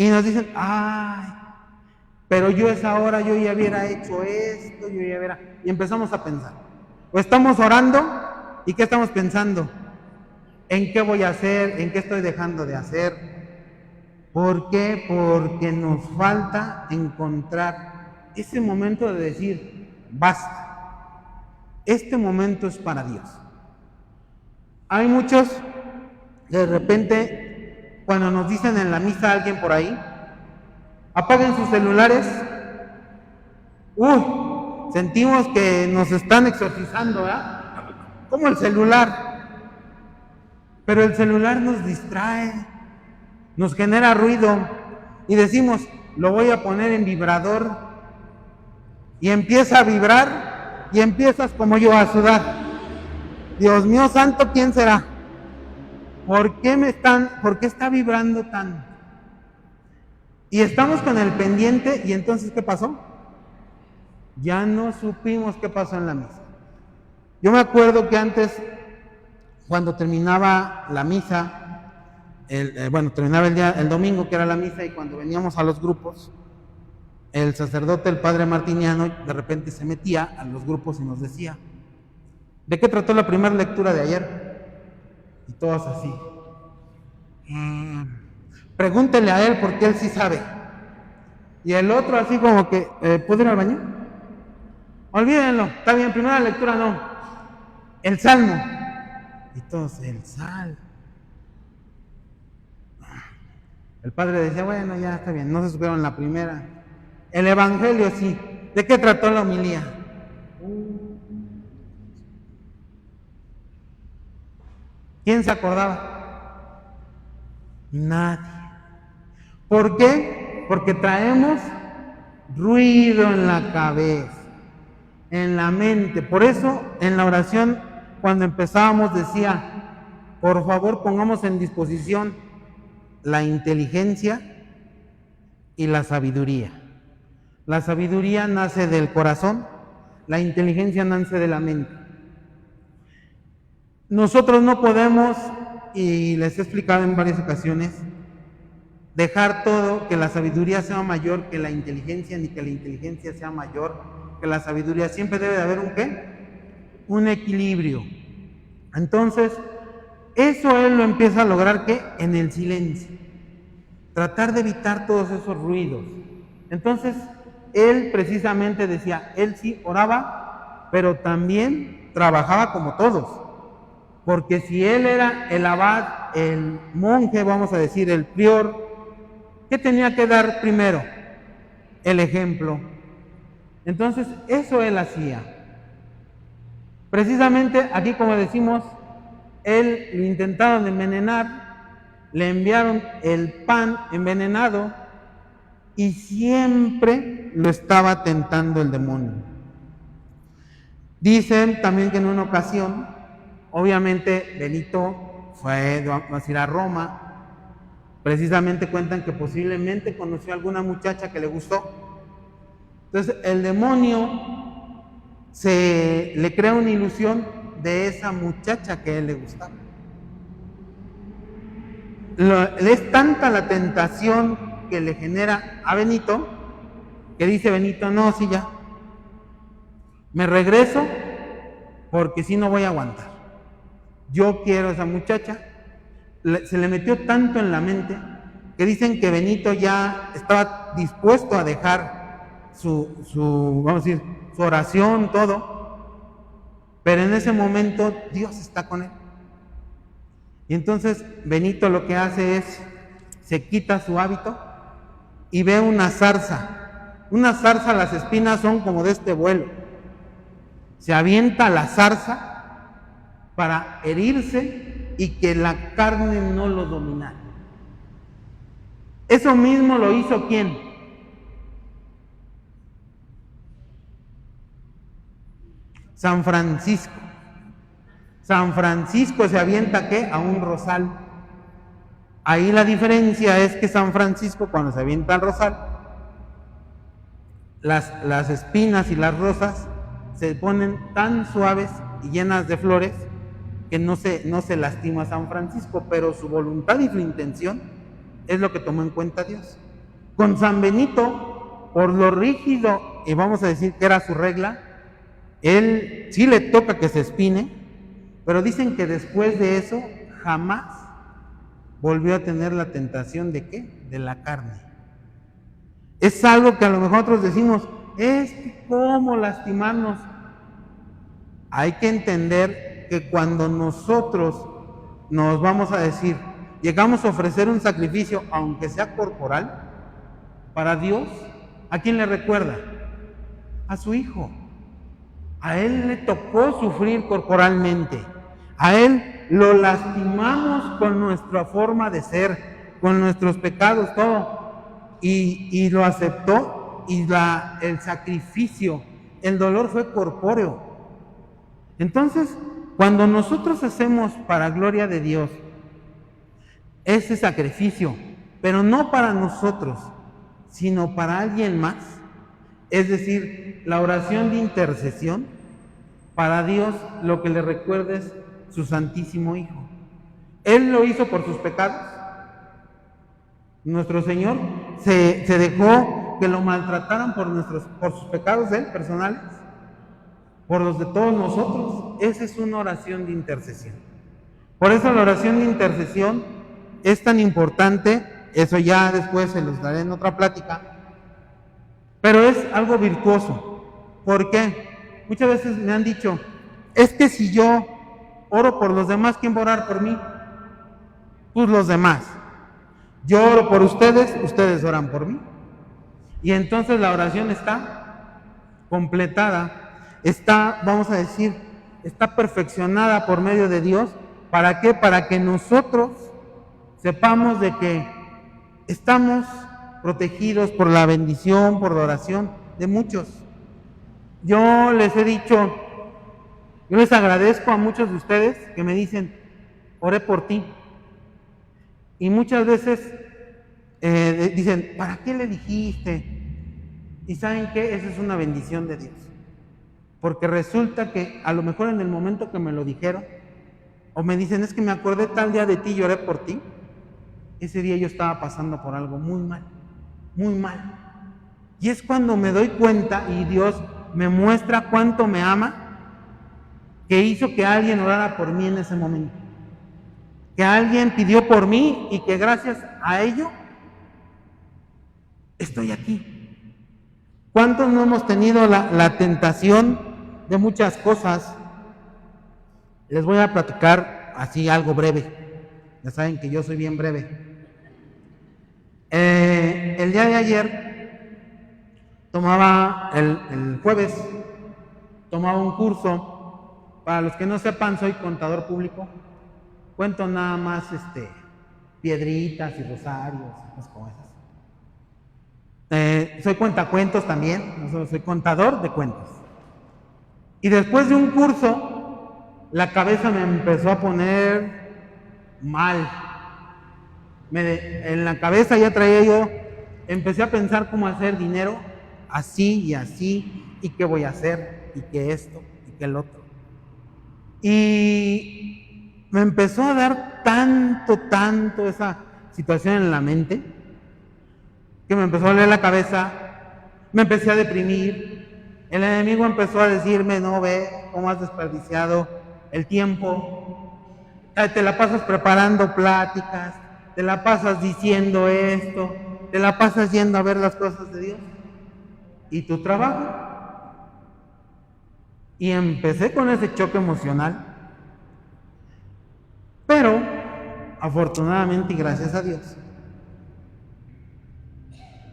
Y nos dicen, ay, pero yo a esa hora yo ya hubiera hecho esto, yo ya hubiera... Y empezamos a pensar. O estamos orando, ¿y qué estamos pensando? ¿En qué voy a hacer? ¿En qué estoy dejando de hacer? ¿Por qué? Porque nos falta encontrar ese momento de decir, basta, este momento es para Dios. Hay muchos, de repente, cuando nos dicen en la misa alguien por ahí, apaguen sus celulares, sentimos que nos están exorcizando, ¿verdad? Como el celular. Pero el celular nos distrae, nos genera ruido y decimos, lo voy a poner en vibrador y empieza a vibrar y empiezas como yo a sudar. Dios mío santo, ¿quién será? ¿Por qué está vibrando tanto? Y estamos con el pendiente y entonces ¿qué pasó? Ya no supimos qué pasó en la misa. Yo me acuerdo que antes, cuando terminaba la misa, terminaba el domingo que era la misa, y cuando veníamos a los grupos, el sacerdote, el padre Martiniano, de repente se metía a los grupos y nos decía, ¿de qué trató la primera lectura de ayer? Y todos así. Pregúntele a él porque él sí sabe. Y el otro así como que, ¿puedo ir al baño? Olvídenlo, está bien, primera lectura no. El Salmo. Y todos, el Salmo. El padre decía, bueno, ya está bien, no se supieron la primera. El Evangelio sí. ¿De qué trató la homilía? ¿Quién se acordaba? Nadie. ¿Por qué? Porque traemos ruido en la cabeza, en la mente. Por eso en la oración, cuando empezábamos, decía, por favor pongamos en disposición la inteligencia y la sabiduría. La sabiduría nace del corazón, la inteligencia nace de la mente. Nosotros no podemos, y les he explicado en varias ocasiones, dejar todo, que la sabiduría sea mayor que la inteligencia, ni que la inteligencia sea mayor que la sabiduría. Siempre debe de haber un ¿qué? Un equilibrio. Entonces, eso él lo empieza a lograr ¿qué? En el silencio. Tratar de evitar todos esos ruidos. Entonces, él precisamente decía, él sí oraba, pero también trabajaba como todos. Porque si él era el abad, el monje, vamos a decir, el prior, ¿qué tenía que dar primero? El ejemplo. Entonces, eso él hacía. Precisamente aquí, como decimos, él lo intentaron envenenar, le enviaron el pan envenenado y siempre lo estaba tentando el demonio. Dicen también que en una ocasión, obviamente Benito fue a Roma. Precisamente cuentan que posiblemente conoció a alguna muchacha que le gustó. Entonces el demonio le crea una ilusión de esa muchacha que a él le gustaba. Es tanta la tentación que le genera a Benito, que dice Benito, no, sí ya, me regreso porque si no voy a aguantar. Yo quiero a esa muchacha. Se le metió tanto en la mente que dicen que Benito ya estaba dispuesto a dejar su oración, todo, pero en ese momento Dios está con él. Y entonces Benito lo que hace es, se quita su hábito y ve una zarza. Una zarza, las espinas son como de este vuelo. Se avienta la zarza para herirse y que la carne no lo dominara. Eso mismo lo hizo ¿quién? San Francisco. San Francisco se avienta ¿qué? A un rosal. Ahí la diferencia es que San Francisco, cuando se avienta al rosal, las espinas y las rosas se ponen tan suaves y llenas de flores que no se lastima a San Francisco, pero su voluntad y su intención es lo que tomó en cuenta Dios. Con San Benito, por lo rígido, y vamos a decir que era su regla, él sí le toca que se espine, pero dicen que después de eso jamás volvió a tener la tentación de ¿qué? De la carne. Es algo que a lo mejor nosotros decimos, es que cómo lastimarnos. Hay que entender que cuando nosotros nos vamos a decir, llegamos a ofrecer un sacrificio, aunque sea corporal, para Dios, ¿a quién le recuerda? A su Hijo. A Él le tocó sufrir corporalmente. A Él lo lastimamos con nuestra forma de ser, con nuestros pecados, todo. Y lo aceptó, y el sacrificio, el dolor fue corpóreo. Entonces, cuando nosotros hacemos para gloria de Dios ese sacrificio, pero no para nosotros, sino para alguien más, es decir, la oración de intercesión, para Dios lo que le recuerda es su Santísimo Hijo. Él lo hizo por sus pecados. Nuestro Señor se dejó que lo maltrataran por sus pecados de Él, personales, por los de todos nosotros. Esa es una oración de intercesión. Por eso la oración de intercesión es tan importante. Eso ya después se los daré en otra plática. Pero es algo virtuoso. ¿Por qué? Muchas veces me han dicho, es que si yo oro por los demás, ¿quién va a orar por mí? Pues los demás. Yo oro por ustedes, ustedes oran por mí. Y entonces la oración está completada, está, vamos a decir, está perfeccionada por medio de Dios. ¿Para qué? Para que nosotros sepamos de que estamos protegidos por la bendición, por la oración de muchos. Yo les he dicho, yo les agradezco a muchos de ustedes que me dicen, oré por ti. Y muchas veces dicen, ¿para qué le dijiste? Y ¿saben qué? Esa es una bendición de Dios. Porque resulta que a lo mejor en el momento que me lo dijeron, o me dicen, es que me acordé tal día de ti y oré por ti, ese día yo estaba pasando por algo muy mal, muy mal. Y es cuando me doy cuenta y Dios me muestra cuánto me ama, que hizo que alguien orara por mí en ese momento. Que alguien pidió por mí y que gracias a ello estoy aquí. ¿Cuántos no hemos tenido la tentación de muchas cosas? Les voy a platicar así algo breve. Ya saben que yo soy bien breve. El día de ayer el jueves, tomaba un curso. Para los que no sepan, soy contador público. Cuento nada más piedritas y rosarios, cosas como esas. Soy cuentacuentos también, no solo soy contador de cuentos. Y después de un curso, la cabeza me empezó a poner mal. En la cabeza ya traía yo, empecé a pensar cómo hacer dinero, así, y qué voy a hacer, y qué esto, y qué el otro. Y me empezó a dar tanto esa situación en la mente, que me empezó a doler la cabeza, me empecé a deprimir, el enemigo empezó a decirme, no ve cómo has desperdiciado el tiempo, te la pasas preparando pláticas, te la pasas diciendo esto, te la pasas yendo a ver las cosas de Dios, y tu trabajo. Y empecé con ese choque emocional, pero afortunadamente y gracias a Dios,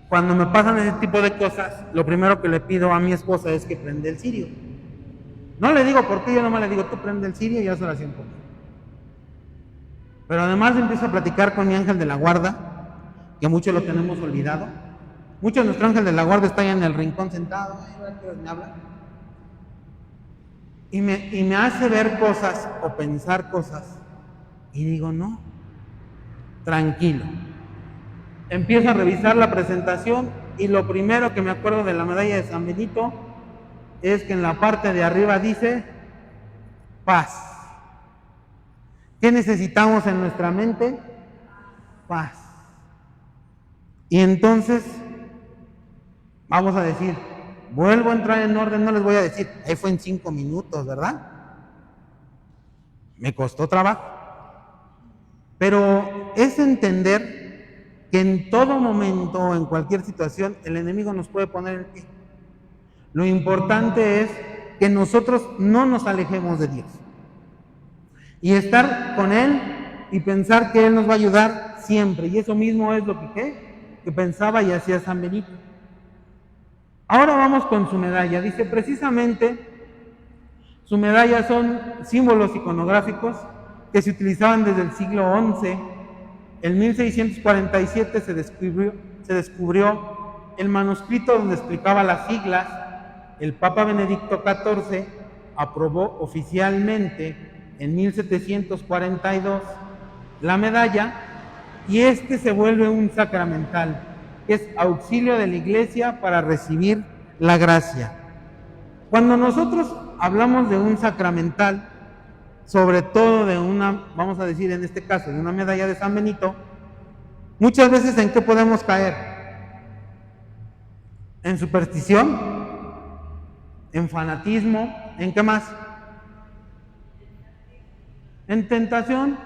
cuando me pasan ese tipo de cosas, lo primero que le pido a mi esposa es que prenda el cirio. No le digo por qué, yo nomás le digo, tú prende el cirio y haz oración por mí. Pero además empiezo a platicar con mi ángel de la guarda, que muchos lo tenemos olvidado. Muchos de nuestro ángel de la guarda está ahí en el rincón sentado, me habla. Y me hace ver cosas o pensar cosas. Y digo, no, tranquilo. Empiezo a revisar la presentación y lo primero que me acuerdo de la medalla de San Benito es que en la parte de arriba dice paz. ¿Qué necesitamos en nuestra mente? Paz. Y entonces, vamos a decir, vuelvo a entrar en orden, no les voy a decir, ahí fue en 5 minutos, ¿verdad? Me costó trabajo. Pero es entender que en todo momento, en cualquier situación, el enemigo nos puede poner el pie. Lo importante es que nosotros no nos alejemos de Dios. Y estar con Él y pensar que Él nos va a ayudar siempre. Y eso mismo es lo que pensaba y hacía San Benito. Ahora vamos con su medalla. Dice, precisamente, su medalla son símbolos iconográficos que se utilizaban desde el siglo XI. En 1647 se descubrió el manuscrito donde explicaba las siglas. El Papa Benedicto XIV aprobó oficialmente en 1742 la medalla y se vuelve un sacramental, que es auxilio de la Iglesia para recibir la gracia. Cuando nosotros hablamos de un sacramental, sobre todo de una, vamos a decir en este caso, de una medalla de San Benito, muchas veces ¿en qué podemos caer? En superstición, en fanatismo, ¿en qué más? En tentación,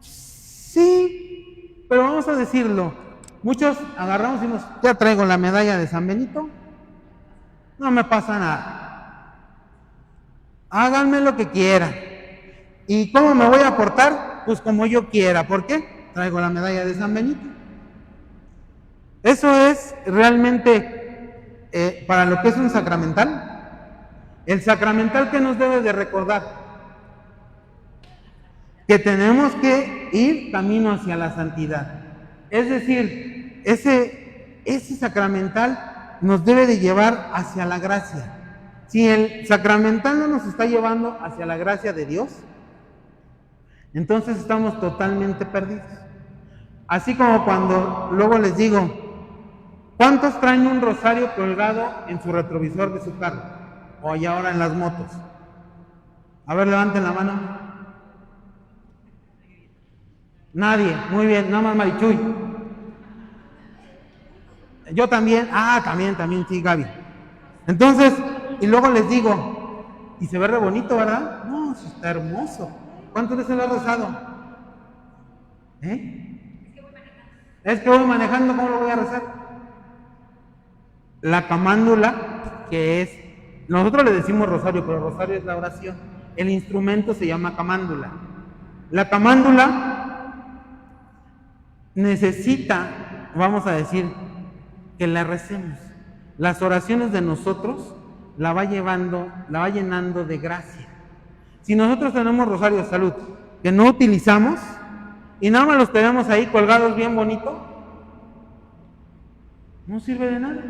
sí, pero vamos a decirlo, muchos agarramos y decimos, ya traigo la medalla de San Benito, no me pasa nada, háganme lo que quieran. ¿Y cómo me voy a portar? Pues como yo quiera. ¿Por qué? Traigo la medalla de San Benito. Eso es realmente para lo que es un sacramental. El sacramental que nos debe de recordar que tenemos que ir camino hacia la santidad. Es decir, ese sacramental nos debe de llevar hacia la gracia. Si el sacramental no nos está llevando hacia la gracia de Dios, entonces estamos totalmente perdidos. Así como cuando luego les digo, ¿cuántos traen un rosario colgado en su retrovisor de su carro? O allá ahora en las motos. A ver, levanten la mano. Nadie, muy bien, nada más Marichuy. Yo también, también, sí, Gaby. Entonces, y luego les digo, y se ve re bonito, ¿verdad? No, eso está hermoso. ¿Cuántas veces lo has rezado? Es que voy manejando, ¿cómo lo voy a rezar? La camándula, que es, nosotros le decimos rosario, pero rosario es la oración. El instrumento se llama camándula. La camándula necesita, vamos a decir, que la recemos. Las oraciones de nosotros la va llenando de gracia. Si nosotros tenemos rosario de salud que no utilizamos y nada más los tenemos ahí colgados bien bonito, no sirve de nada.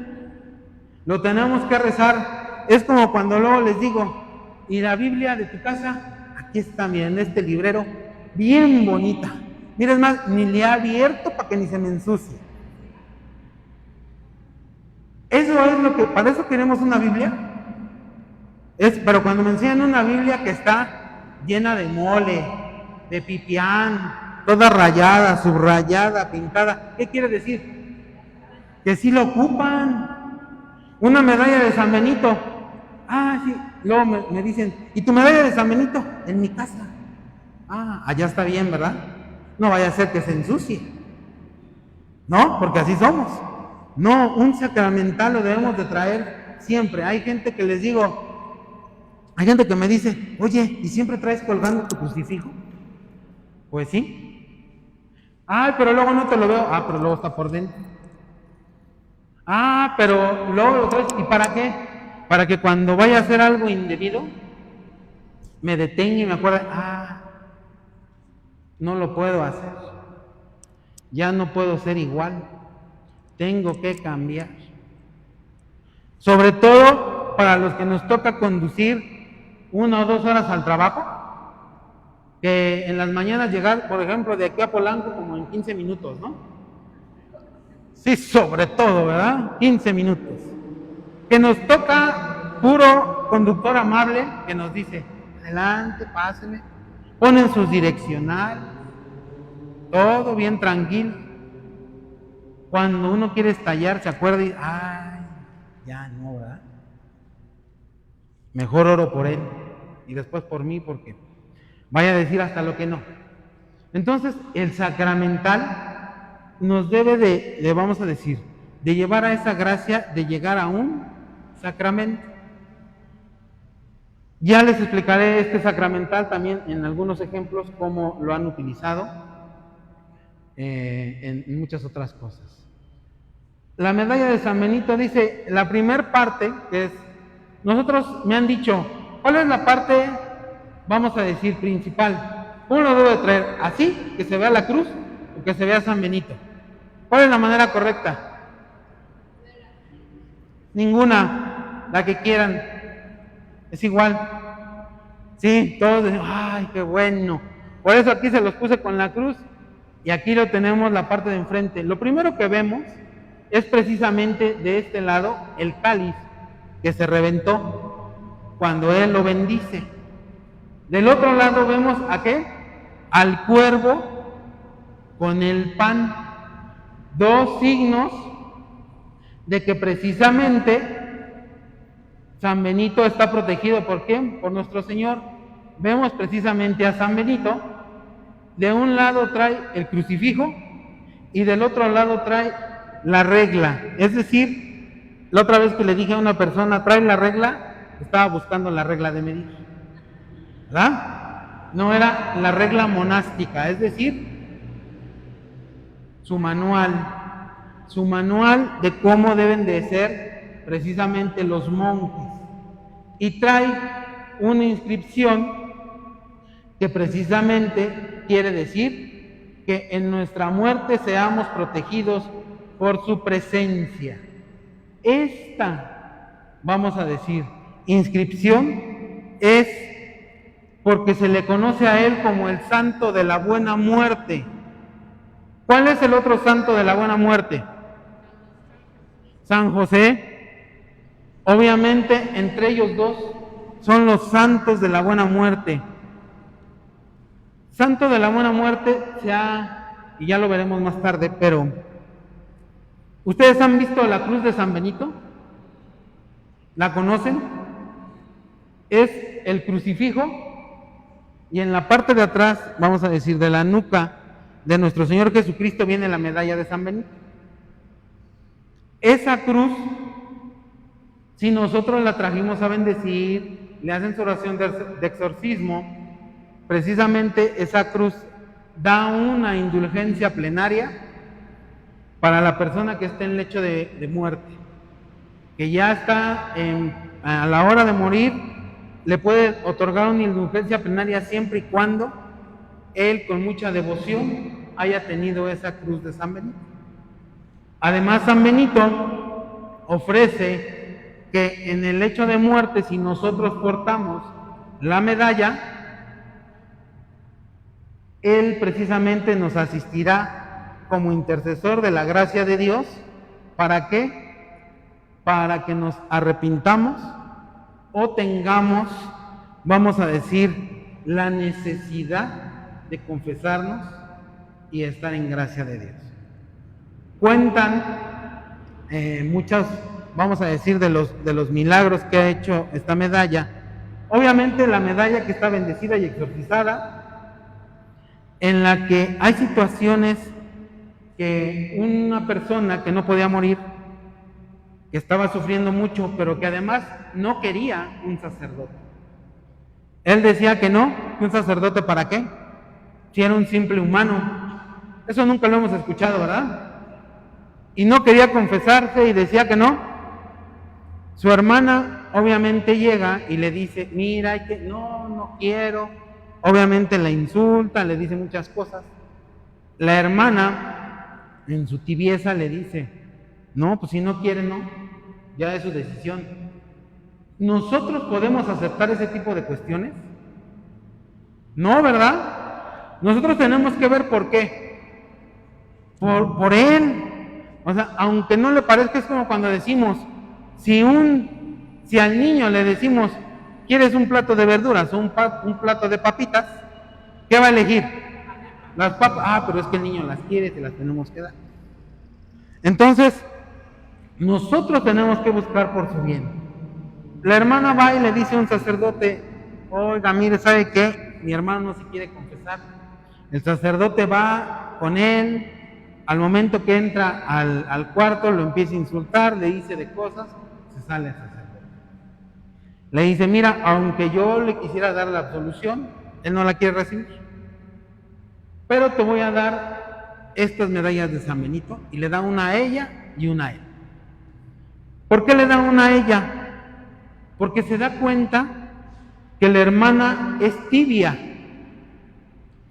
Lo tenemos que rezar. Es como cuando luego les digo, ¿y la Biblia de tu casa? Aquí está, miren, este librero, bien bonita. Mira, es más, ni le he abierto para que ni se me ensucie. Eso es lo que, para eso queremos una Biblia. Pero cuando me enseñan una Biblia que está llena de mole, de pipián, toda rayada, subrayada, pintada, ¿qué quiere decir? Que sí lo ocupan. Una medalla de San Benito. Sí. Luego me dicen, ¿y tu medalla de San Benito? En mi casa. Allá está bien, ¿verdad? No vaya a ser que se ensucie. ¿No? Porque así somos. No, un sacramental lo debemos de traer siempre. Hay gente que les digo, hay gente que me dice, oye, ¿y siempre traes colgando tu crucifijo? Pues sí. Pero luego no te lo veo. Pero luego está por dentro. Pero luego lo traes. ¿Y para qué? Para que cuando vaya a hacer algo indebido, me detenga y me acuerde, no lo puedo hacer. Ya no puedo ser igual. Tengo que cambiar. Sobre todo para los que nos toca conducir 1 o 2 horas al trabajo, que en las mañanas llegar, por ejemplo, de aquí a Polanco como en 15 minutos, ¿no? Sí, sobre todo, ¿verdad? 15 minutos. Que nos toca puro conductor amable que nos dice, adelante, pásenme, ponen sus direccionales, todo bien tranquilo. cuando uno quiere estallar, se acuerda y, ay, ya no, ¿verdad? Mejor oro por él y después por mí, porque vaya a decir hasta lo que no. Entonces, el sacramental nos debe de, vamos a decir, de llevar a esa gracia de llegar a un sacramento. Ya les explicaré este sacramental también en algunos ejemplos, cómo lo han utilizado en muchas otras cosas. La medalla de San Benito dice, la primer parte, que es, nosotros me han dicho, ¿cuál es la parte, vamos a decir, principal? ¿Cómo lo debo de traer? ¿Así, que se vea la cruz, o que se vea San Benito? ¿Cuál es la manera correcta? Ninguna, la que quieran, es igual. Sí, todos decimos, ay, qué bueno. Por eso aquí se los puse con la cruz, y aquí lo tenemos la parte de enfrente. Lo primero que vemos es precisamente de este lado el cáliz que se reventó cuando él lo bendice. Del otro lado vemos ¿a qué? Al cuervo con el pan. Dos signos de que precisamente San Benito está protegido. ¿Por qué? Por nuestro Señor. Vemos precisamente a San Benito. De un lado trae el crucifijo y del otro lado trae la regla. Es decir, la otra vez que le dije a una persona, trae la regla, estaba buscando la regla de medir, ¿verdad? No era la regla monástica, es decir, su manual de cómo deben de ser precisamente los monjes. Y trae una inscripción que precisamente quiere decir que en nuestra muerte seamos protegidos por su presencia. Esta, vamos a decir, inscripción es porque se le conoce a él como el santo de la buena muerte. ¿Cuál es el otro santo de la buena muerte? San José. Obviamente, entre ellos dos son los santos de la buena muerte. Santo de la buena muerte y ya lo veremos más tarde, pero ¿ustedes han visto la cruz de San Benito? ¿La conocen? Es el crucifijo y en la parte de atrás, vamos a decir, de la nuca de nuestro Señor Jesucristo viene la medalla de San Benito. Esa cruz, si nosotros la trajimos a bendecir, le hacen su oración de exorcismo, precisamente esa cruz da una indulgencia plenaria para la persona que está en lecho de muerte, que ya está a la hora de morir, le puede otorgar una indulgencia plenaria siempre y cuando él con mucha devoción haya tenido esa cruz de San Benito. Además, San Benito ofrece que en el lecho de muerte, si nosotros portamos la medalla, él precisamente nos asistirá como intercesor de la gracia de Dios. ¿Para qué? Para que nos arrepintamos o tengamos, vamos a decir, la necesidad de confesarnos y estar en gracia de Dios. Cuentan muchas, vamos a decir, de los milagros que ha hecho esta medalla. Obviamente la medalla que está bendecida y exorcizada, en la que hay situaciones que una persona que no podía morir, que estaba sufriendo mucho, pero que además no quería un sacerdote. Él decía que no, un sacerdote ¿para qué? Si era un simple humano. Eso nunca lo hemos escuchado, ¿verdad? Y no quería confesarse y decía que no. Su hermana obviamente llega y le dice, mira, no quiero. Obviamente la insulta, le dice muchas cosas. La hermana, en su tibieza, le dice, no, pues si no quiere, no, ya es su decisión. ¿Nosotros podemos aceptar ese tipo de cuestiones? No, ¿verdad? Nosotros tenemos que ver por qué. Por él. O sea, aunque no le parezca, es como cuando decimos, si al niño le decimos, ¿quieres un plato de verduras o un plato de papitas? ¿Qué va a elegir? Las papas. Ah, pero es que el niño las quiere, te las tenemos que dar. Entonces, nosotros tenemos que buscar por su bien. La hermana va y le dice a un sacerdote, oiga, mire, ¿sabe qué? Mi hermano no se quiere confesar. El sacerdote va con él, al momento que entra al cuarto, lo empieza a insultar, le dice de cosas, se sale el sacerdote. Le dice, mira, aunque yo le quisiera dar la absolución, él no la quiere recibir, pero te voy a dar estas medallas de San Benito, y le da una a ella y una a él. ¿Por qué le da una a ella? Porque se da cuenta que la hermana es tibia,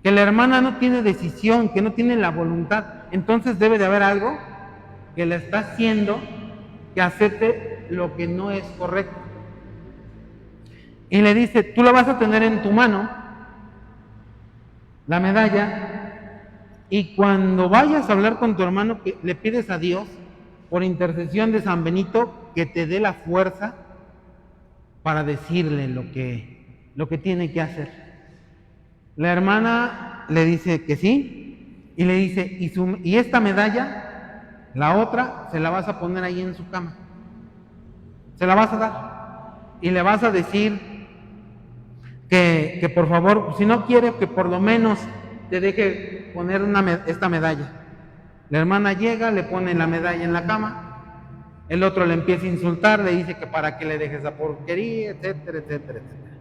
que la hermana no tiene decisión, que no tiene la voluntad. Entonces debe de haber algo que le está haciendo que acepte lo que no es correcto. Y le dice, tú la vas a tener en tu mano, la medalla, y cuando vayas a hablar con tu hermano, que le pides a Dios, por intercesión de San Benito, que te dé la fuerza para decirle lo que tiene que hacer. La hermana le dice que sí, y le dice, y esta medalla, la otra, se la vas a poner ahí en su cama. Se la vas a dar. Y le vas a decir que por favor, si no quiere, que por lo menos te deje poner esta medalla. La hermana llega, le pone la medalla en la cama, el otro le empieza a insultar, le dice que para qué le dejes esa porquería, etcétera, etcétera, etcétera.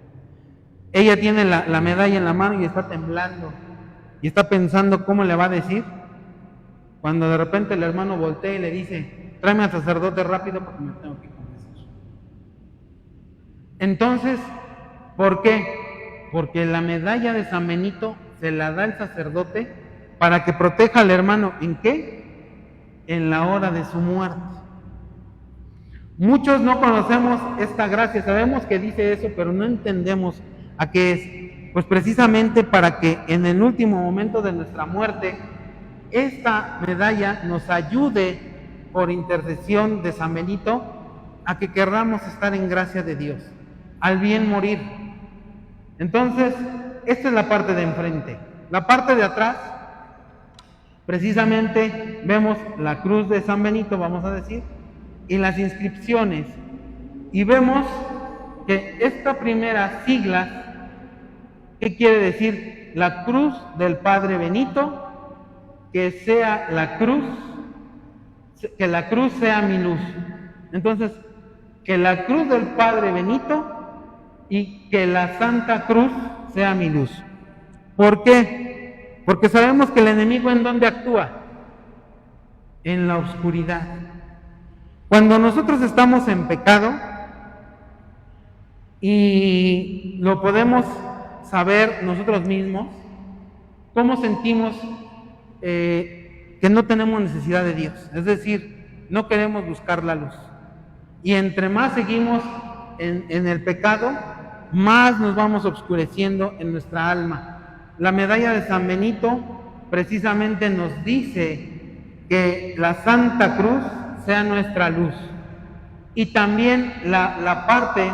Ella tiene la medalla en la mano y está temblando, y está pensando cómo le va a decir, cuando de repente el hermano voltea y le dice, tráeme al sacerdote rápido porque me tengo que confesar. Entonces, ¿por qué? Porque la medalla de San Benito se la da el sacerdote para que proteja al hermano. ¿En qué? En la hora de su muerte. Muchos no conocemos esta gracia, sabemos que dice eso, pero no entendemos a qué es. Pues precisamente para que en el último momento de nuestra muerte, esta medalla nos ayude por intercesión de San Benito a que querramos estar en gracia de Dios, al bien morir. Entonces, esta es la parte de enfrente. La parte de atrás, precisamente vemos la cruz de San Benito, vamos a decir, y las inscripciones. Y vemos que esta primera sigla, ¿qué quiere decir? La cruz del Padre Benito, que sea la cruz, que la cruz sea mi luz. Entonces, que la cruz del Padre Benito y que la Santa Cruz sea mi luz. ¿Por qué? Porque sabemos que el enemigo ¿en dónde actúa? En la oscuridad. Cuando nosotros estamos en pecado, y lo podemos saber nosotros mismos, cómo sentimos que no tenemos necesidad de Dios, es decir, no queremos buscar la luz. Y entre más seguimos en el pecado, más nos vamos oscureciendo en nuestra alma. La medalla de San Benito precisamente nos dice que la Santa Cruz sea nuestra luz. Y también la parte,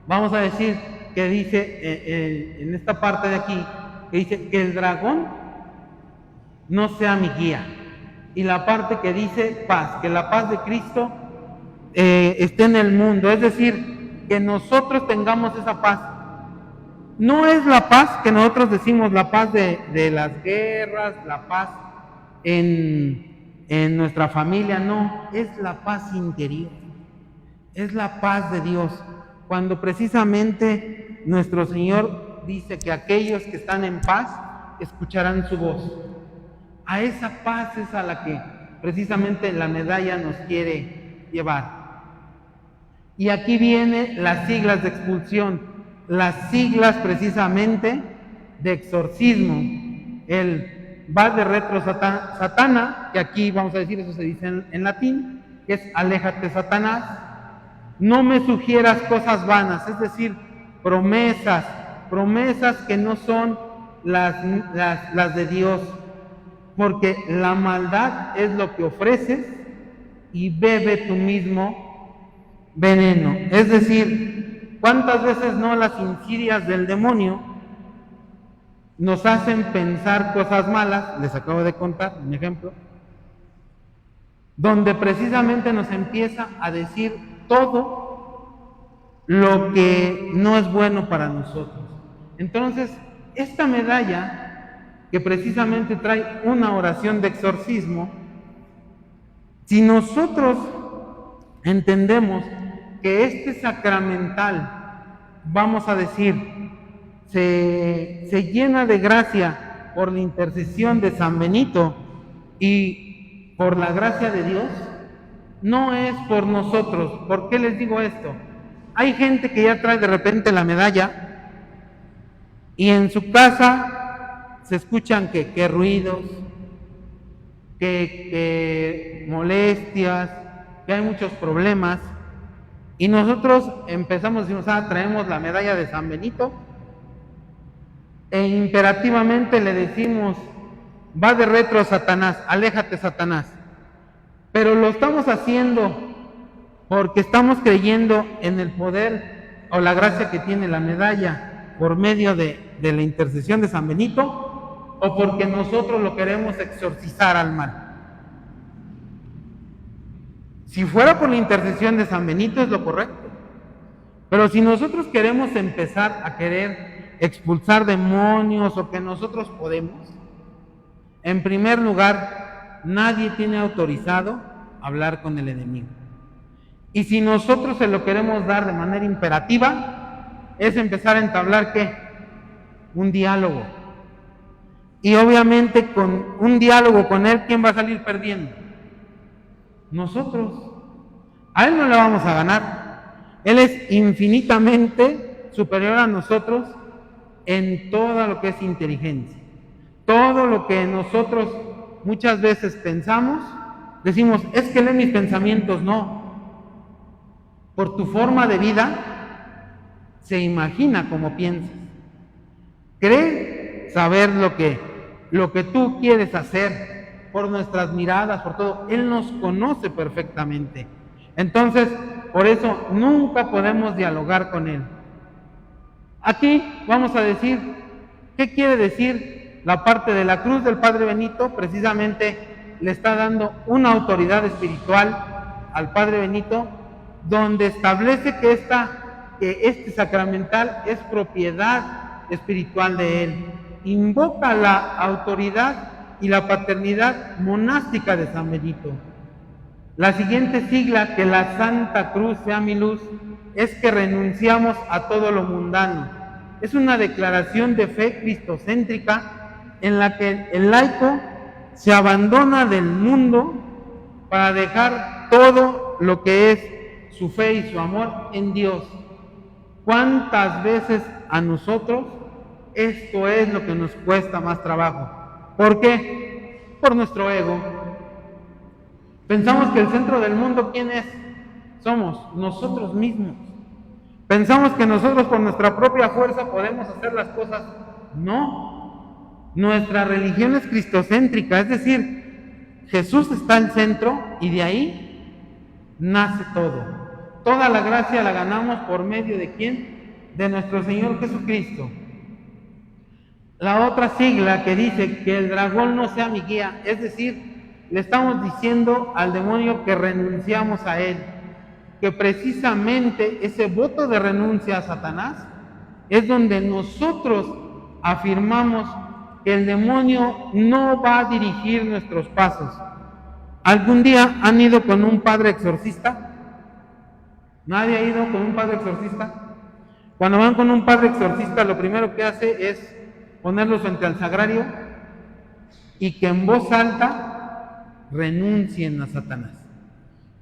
vamos a decir, que dice en esta parte de aquí, que dice que el dragón no sea mi guía. Y la parte que dice paz, que la paz de Cristo esté en el mundo, es decir, que nosotros tengamos esa paz. No es la paz que nosotros decimos, la paz de las guerras, la paz en nuestra familia, no, es la paz interior, es la paz de Dios. Cuando precisamente nuestro Señor dice que aquellos que están en paz escucharán su voz. A esa paz es a la que precisamente la medalla nos quiere llevar. Y aquí vienen las siglas de expulsión, las siglas precisamente de exorcismo. El va de retro satana, que aquí vamos a decir, eso se dice en latín, que es aléjate Satanás, no me sugieras cosas vanas, es decir, promesas que no son las de Dios, porque la maldad es lo que ofreces y bebe tú mismo veneno. Es decir, ¿cuántas veces no las insidias del demonio nos hacen pensar cosas malas? Les acabo de contar un ejemplo. donde precisamente nos empieza a decir todo lo que no es bueno para nosotros. Entonces, esta medalla, que precisamente trae una oración de exorcismo, si nosotros entendemos que este sacramental, vamos a decir, se llena de gracia por la intercesión de San Benito y por la gracia de Dios, no es por nosotros. ¿Por qué les digo esto? Hay gente que ya trae de repente la medalla y en su casa se escuchan que ruidos, que molestias, que hay muchos problemas, y nosotros empezamos a decir, traemos la medalla de San Benito, e imperativamente le decimos, va de retro Satanás, aléjate Satanás. Pero lo estamos haciendo porque estamos creyendo en el poder o la gracia que tiene la medalla por medio de la intercesión de San Benito, o porque nosotros lo queremos exorcizar al mal. Si fuera por la intercesión de San Benito es lo correcto, pero si nosotros queremos empezar a querer expulsar demonios o que nosotros podemos, en primer lugar, nadie tiene autorizado hablar con el enemigo. Y si nosotros se lo queremos dar de manera imperativa, es empezar a entablar ¿qué? Un diálogo. Y obviamente con un diálogo con él, ¿quién va a salir perdiendo? Nosotros. A él no le vamos a ganar. Él es infinitamente superior a nosotros en todo lo que es inteligencia. Todo lo que nosotros muchas veces pensamos, decimos, es que lee mis pensamientos. No. Por tu forma de vida, se imagina como piensas. Cree saber lo que tú quieres hacer, por nuestras miradas, por todo. Él nos conoce perfectamente. Entonces, por eso nunca podemos dialogar con él. Aquí vamos a decir, ¿qué quiere decir la parte de la cruz del Padre Benito? Precisamente le está dando una autoridad espiritual al Padre Benito, donde establece que este sacramental es propiedad espiritual de él. Invoca la autoridad y la paternidad monástica de San Benito. La siguiente sigla, que la Santa Cruz sea mi luz, es que renunciamos a todo lo mundano. Es una declaración de fe cristocéntrica en la que el laico se abandona del mundo para dejar todo lo que es su fe y su amor en Dios. ¿Cuántas veces a nosotros esto es lo que nos cuesta más trabajo? ¿Por qué? Por nuestro ego. Pensamos que el centro del mundo, ¿quién es? Somos nosotros mismos. Pensamos que nosotros por nuestra propia fuerza podemos hacer las cosas. No. Nuestra religión es cristocéntrica, es decir, Jesús está al centro y de ahí nace todo. Toda la gracia la ganamos por medio de ¿quién? De nuestro Señor Jesucristo. La otra sigla que dice que el dragón no sea mi guía, es decir, le estamos diciendo al demonio que renunciamos a él, que precisamente ese voto de renuncia a Satanás es donde nosotros afirmamos que el demonio no va a dirigir nuestros pasos. ¿Algún día han ido con un padre exorcista? ¿Nadie ha ido con un padre exorcista? Cuando van con un padre exorcista, lo primero que hace es ponerlos frente al sagrario y que en voz alta renuncien a Satanás.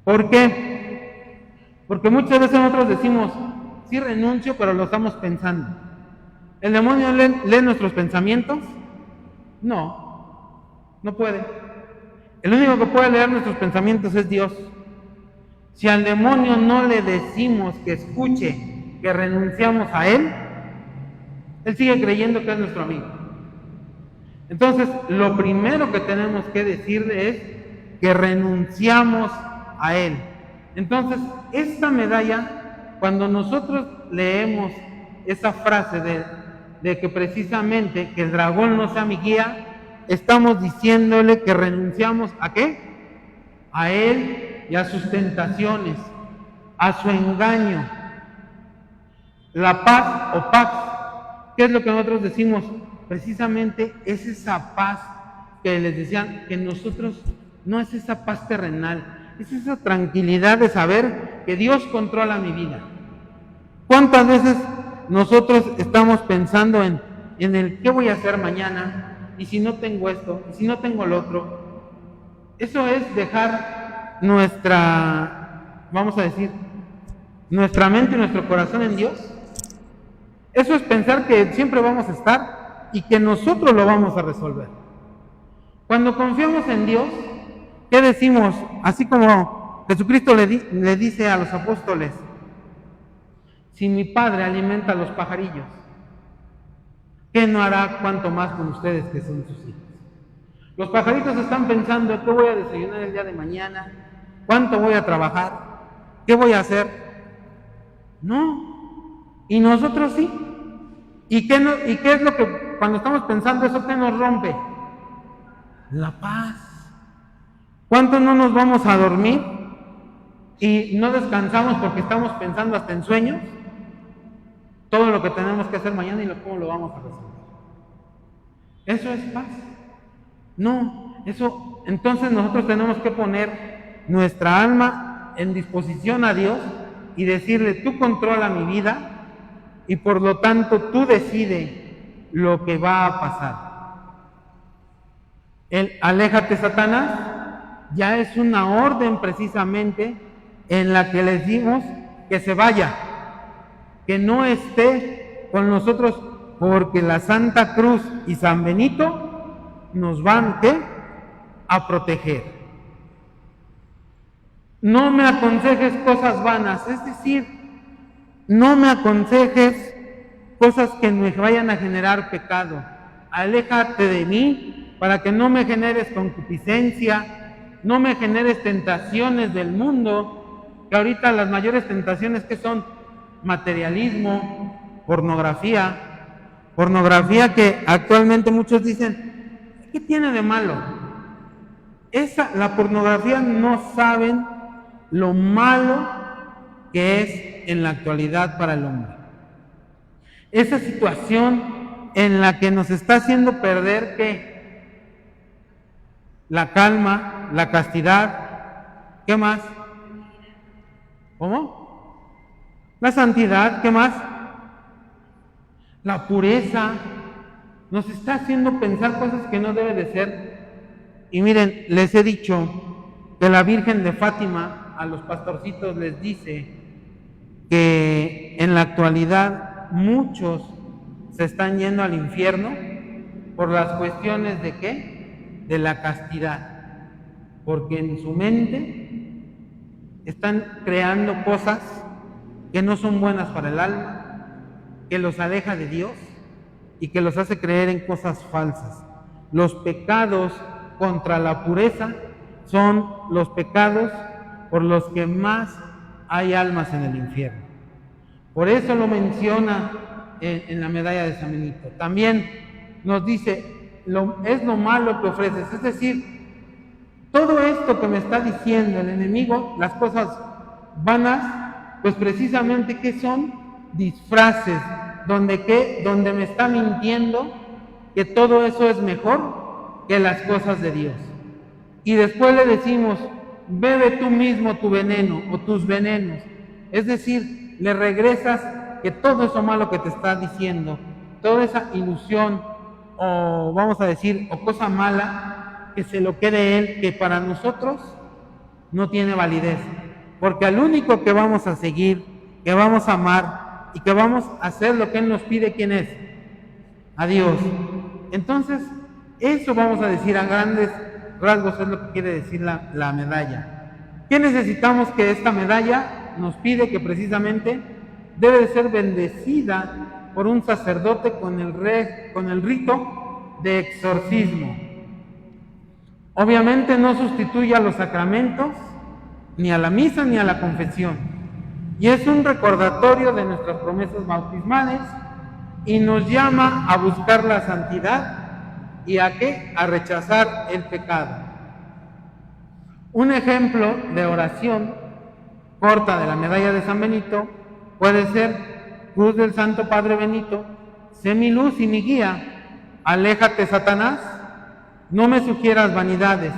¿Por qué? Porque muchas veces nosotros decimos, sí renuncio, pero lo estamos pensando. ¿El demonio lee nuestros pensamientos? No, no puede. El único que puede leer nuestros pensamientos es Dios. Si al demonio no le decimos que escuche, que renunciamos a él sigue creyendo que es nuestro amigo. Entonces, lo primero que tenemos que decirle es que renunciamos a él. Entonces, esta medalla, cuando nosotros leemos esa frase de que precisamente que el dragón no sea mi guía, estamos diciéndole que renunciamos ¿a qué? a él y a sus tentaciones, a su engaño. La paz o pax, ¿qué es lo que nosotros decimos? Precisamente es esa paz que les decían que nosotros no es esa paz terrenal, es esa tranquilidad de saber que Dios controla mi vida. ¿Cuántas veces nosotros estamos pensando en el qué voy a hacer mañana? Y si no tengo esto, y si no tengo lo otro. Eso es dejar nuestra, vamos a decir, nuestra mente y nuestro corazón en Dios. Eso es pensar que siempre vamos a estar y que nosotros lo vamos a resolver. Cuando confiamos en Dios, ¿qué decimos? Así como Jesucristo le dice a los apóstoles, si mi Padre alimenta a los pajarillos, ¿qué no hará cuanto más con ustedes que son sus hijos? Los pajaritos están pensando, ¿qué voy a desayunar el día de mañana? ¿Cuánto voy a trabajar? ¿Qué voy a hacer? No. Y nosotros sí. ¿Y qué es lo que cuando estamos pensando eso, qué nos rompe? La paz. ¿Cuánto no nos vamos a dormir y no descansamos porque estamos pensando hasta en sueños? Todo lo que tenemos que hacer mañana y cómo lo vamos a resolver. ¿Eso es paz? No, eso, entonces nosotros tenemos que poner nuestra alma en disposición a Dios y decirle, tú controla mi vida y por lo tanto tú decides lo que va a pasar. El aléjate, Satanás, ya es una orden precisamente en la que les dimos que se vaya, que no esté con nosotros, porque la Santa Cruz y San Benito nos van a proteger. No me aconsejes cosas vanas, es decir, no me aconsejes cosas que me vayan a generar pecado. Aléjate de mí para que no me generes concupiscencia, no me generes tentaciones del mundo, que ahorita las mayores tentaciones que son materialismo, pornografía que actualmente muchos dicen, ¿qué tiene de malo? La pornografía no saben lo malo que es en la actualidad para el hombre. Esa situación en la que nos está haciendo perder ¿qué? La calma, la castidad, ¿qué más? ¿Cómo? La santidad, ¿qué más? La pureza. Nos está haciendo pensar cosas que no debe de ser. Y miren, les he dicho que la Virgen de Fátima a los pastorcitos les dice que en la actualidad muchos se están yendo al infierno por las cuestiones de ¿qué? De la castidad. Porque en su mente están creando cosas que no son buenas para el alma, que los aleja de Dios y que los hace creer en cosas falsas. Los pecados contra la pureza son los pecados por los que más hay almas en el infierno. Por eso lo menciona en la medalla de San Benito. También nos dice, es lo malo que ofreces, es decir, todo esto que me está diciendo el enemigo, las cosas vanas, pues precisamente ¿qué son? Disfraces, donde me está mintiendo que todo eso es mejor que las cosas de Dios. Y después le decimos, bebe tú mismo tu veneno o tus venenos. Es decir, le regresas que todo eso malo que te está diciendo, toda esa ilusión o vamos a decir, o cosa mala, que se lo quede él, que para nosotros no tiene validez. Porque al único que vamos a seguir, que vamos a amar y que vamos a hacer lo que él nos pide, ¿quién es? A Dios. Entonces, eso vamos a decir a grandes rasgos, es lo que quiere decir la medalla. ¿Qué necesitamos? Que esta medalla nos pide que precisamente debe de ser bendecida por un sacerdote con el rito de exorcismo. Obviamente no sustituye a los sacramentos, ni a la misa, ni a la confesión. Y es un recordatorio de nuestras promesas bautismales y nos llama a buscar la santidad y a ¿qué? A rechazar el pecado. Un ejemplo de oración corta de la medalla de San Benito puede ser: cruz del Santo Padre Benito, sé mi luz y mi guía, aléjate Satanás, no me sugieras vanidades,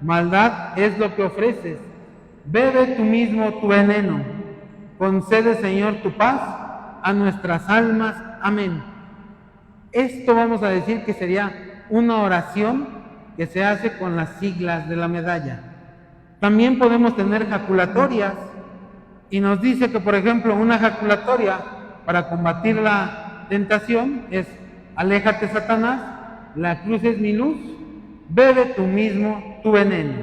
maldad es lo que ofreces, bebe tú mismo tu veneno, concede Señor tu paz a nuestras almas, amén. Esto vamos a decir que sería una oración que se hace con las siglas de la medalla. También podemos tener jaculatorias, y nos dice que, por ejemplo, una jaculatoria para combatir la tentación es: aléjate Satanás, la cruz es mi luz, bebe tú mismo tu veneno.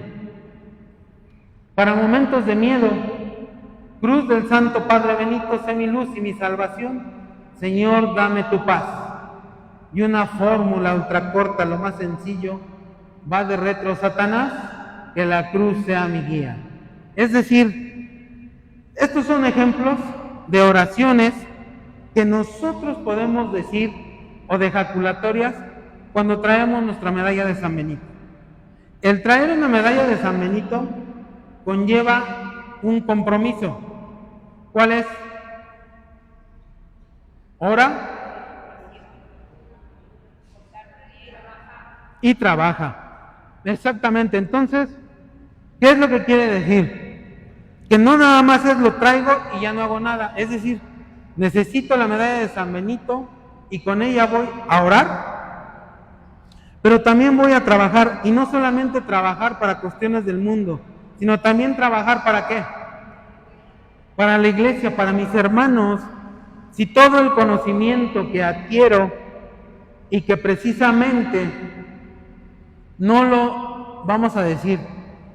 Para momentos de miedo, cruz del Santo Padre Benito, sé mi luz y mi salvación, Señor, dame tu paz. Y una fórmula ultracorta, lo más sencillo: va de retro Satanás, que la cruz sea mi guía. Es decir, estos son ejemplos de oraciones que nosotros podemos decir, o de jaculatorias, cuando traemos nuestra medalla de San Benito. El traer una medalla de San Benito conlleva un compromiso. ¿Cuál es? Ora y trabaja. Exactamente. Entonces, ¿qué es lo que quiere decir? Que no nada más es lo traigo y ya no hago nada. Es decir, necesito la medalla de San Benito y con ella voy a orar, pero también voy a trabajar, y no solamente trabajar para cuestiones del mundo, sino también trabajar ¿para qué? Para la iglesia, para mis hermanos. Si todo el conocimiento que adquiero y que precisamente no lo, vamos a decir,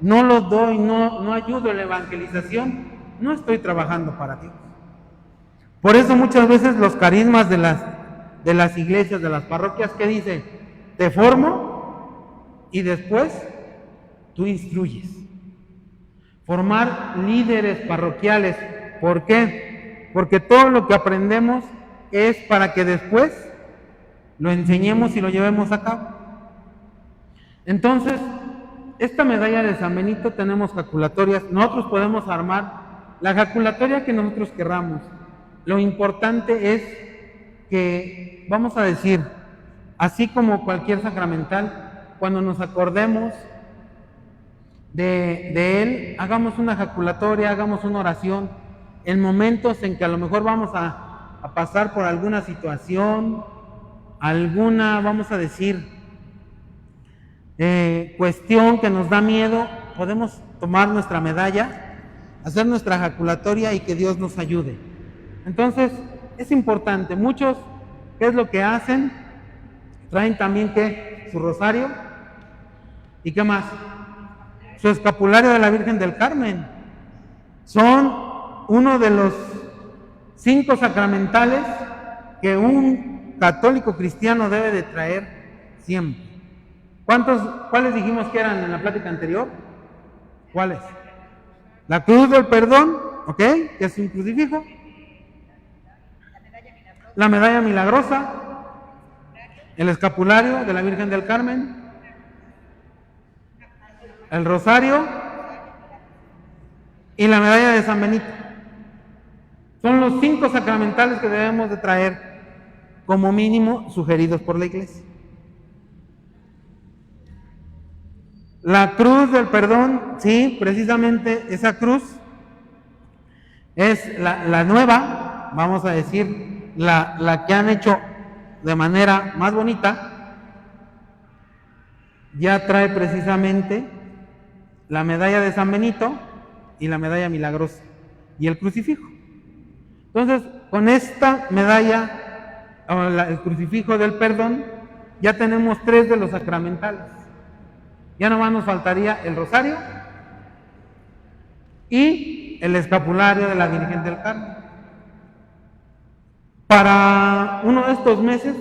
no lo doy, no ayudo en la evangelización, no estoy trabajando para Dios. Por eso muchas veces los carismas de las iglesias, de las parroquias, ¿qué dice? Te formo y después tú instruyes. Formar líderes parroquiales. ¿Por qué? Porque todo lo que aprendemos es para que después lo enseñemos y lo llevemos a cabo. Entonces, esta medalla de San Benito tenemos jaculatorias. Nosotros podemos armar la jaculatoria que nosotros querramos. Lo importante es que, vamos a decir, así como cualquier sacramental, cuando nos acordemos de él, hagamos una jaculatoria, hagamos una oración, en momentos en que a lo mejor vamos a pasar por alguna situación, alguna, vamos a decir, cuestión que nos da miedo, podemos tomar nuestra medalla, hacer nuestra jaculatoria y que Dios nos ayude. Entonces, es importante. Muchos, ¿qué es lo que hacen? Traen también, ¿qué? Su rosario. ¿Y qué más? Su escapulario de la Virgen del Carmen. Son uno de los 5 sacramentales que un católico cristiano debe de traer siempre. ¿Cuáles dijimos que eran en la plática anterior? ¿Cuáles? La cruz del perdón, ¿ok? Que es un crucifijo. La medalla milagrosa. El escapulario de la Virgen del Carmen. El rosario. Y la medalla de San Benito. Son los 5 sacramentales que debemos de traer, como mínimo, sugeridos por la iglesia. La cruz del perdón, sí, precisamente esa cruz es la nueva, vamos a decir, la que han hecho de manera más bonita. Ya trae precisamente la medalla de San Benito y la medalla milagrosa y el crucifijo. Entonces, con esta medalla, el crucifijo del perdón, ya tenemos 3 de los sacramentales. Ya nomás nos faltaría el rosario y el escapulario de la Virgen del Carmen. Para uno de estos meses,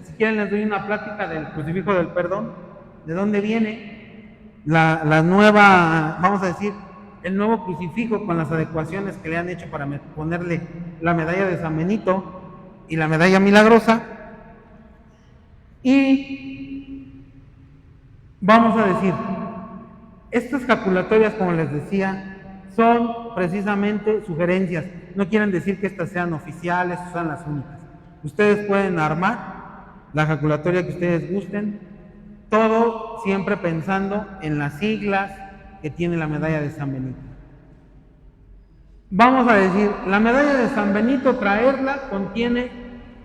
si quieren les doy una plática del crucifijo del perdón, de dónde viene la nueva, vamos a decir, el nuevo crucifijo con las adecuaciones que le han hecho para ponerle la medalla de San Benito y la medalla milagrosa. Y vamos a decir, Estas jaculatorias, como les decía, son precisamente sugerencias. No quieren decir que estas sean oficiales o sean las únicas. Ustedes pueden armar la jaculatoria que ustedes gusten, todo siempre pensando en las siglas que tiene la medalla de San Benito. Vamos a decir, la medalla de San Benito, traerla, contiene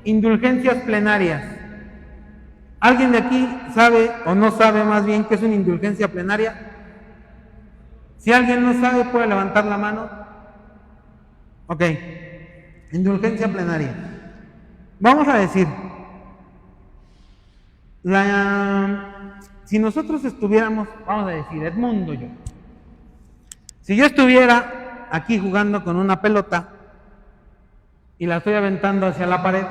indulgencias plenarias. ¿Alguien de aquí sabe o no sabe más bien qué es una indulgencia plenaria? Si alguien no sabe, puede levantar la mano. Ok, indulgencia plenaria. Vamos a decir, si nosotros estuviéramos, vamos a decir, Edmundo, yo, si yo estuviera aquí jugando con una pelota y la estoy aventando hacia la pared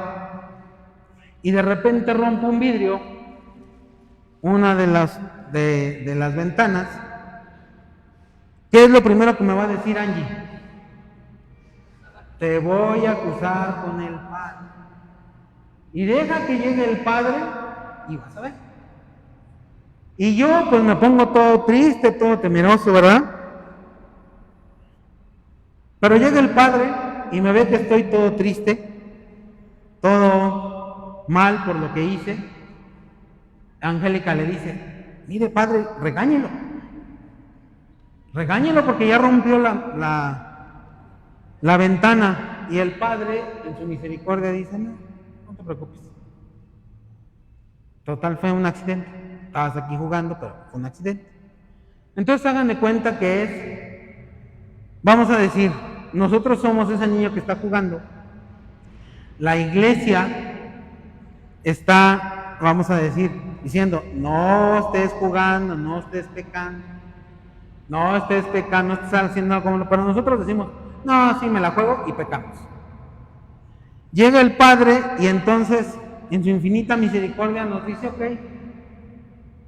y de repente rompo un vidrio, una de las ventanas, ¿qué es lo primero que me va a decir Angie? Te voy a acusar con el padre. Y deja que llegue el padre y vas a ver. Y yo pues me pongo todo triste, todo temeroso, ¿verdad? Pero llega el padre y me ve que estoy todo triste, todo mal por lo que hice. Angélica le dice, mire padre, regáñelo. Regáñelo porque ya rompió la ventana. Y el padre, en su misericordia, dice, no te preocupes. Total, fue un accidente. Estabas aquí jugando, pero fue un accidente. Entonces hagan de cuenta que es, vamos a decir, nosotros somos ese niño que está jugando. La iglesia está, vamos a decir, diciendo, no estés jugando, no estés pecando. No estés pecando, no estés haciendo algo como... Pero nosotros decimos, no, sí, me la juego y pecamos. Llega el Padre y entonces, en su infinita misericordia, nos dice, ok,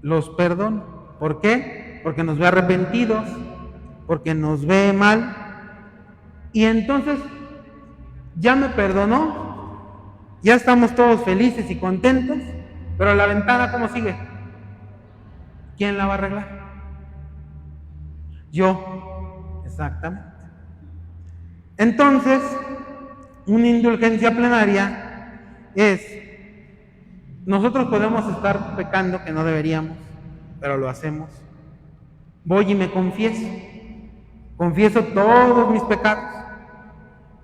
los perdono. ¿Por qué? Porque nos ve arrepentidos, porque nos ve mal. Y entonces, ya me perdonó, ya estamos todos felices y contentos, pero la ventana, ¿cómo sigue? ¿Quién la va a arreglar? Yo, exactamente. Entonces, una indulgencia plenaria es, nosotros podemos estar pecando que no deberíamos, pero lo hacemos. Voy y me confieso todos mis pecados.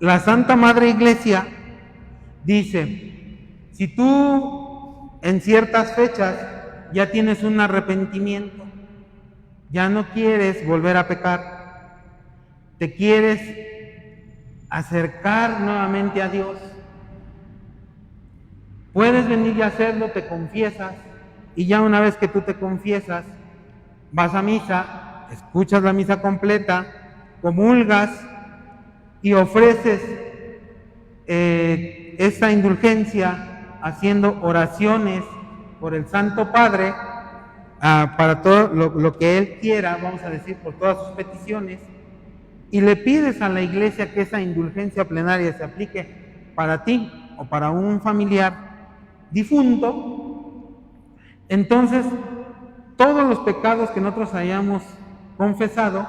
La Santa Madre Iglesia dice, si tú en ciertas fechas ya tienes un arrepentimiento, ya no quieres volver a pecar, te quieres acercar nuevamente a Dios, puedes venir y hacerlo, te confiesas, y ya una vez que tú te confiesas, vas a misa, escuchas la misa completa, comulgas y ofreces esa indulgencia haciendo oraciones por el Santo Padre, para todo lo que Él quiera, vamos a decir, por todas sus peticiones, y le pides a la iglesia que esa indulgencia plenaria se aplique para ti o para un familiar difunto. Entonces, todos los pecados que nosotros hayamos confesado,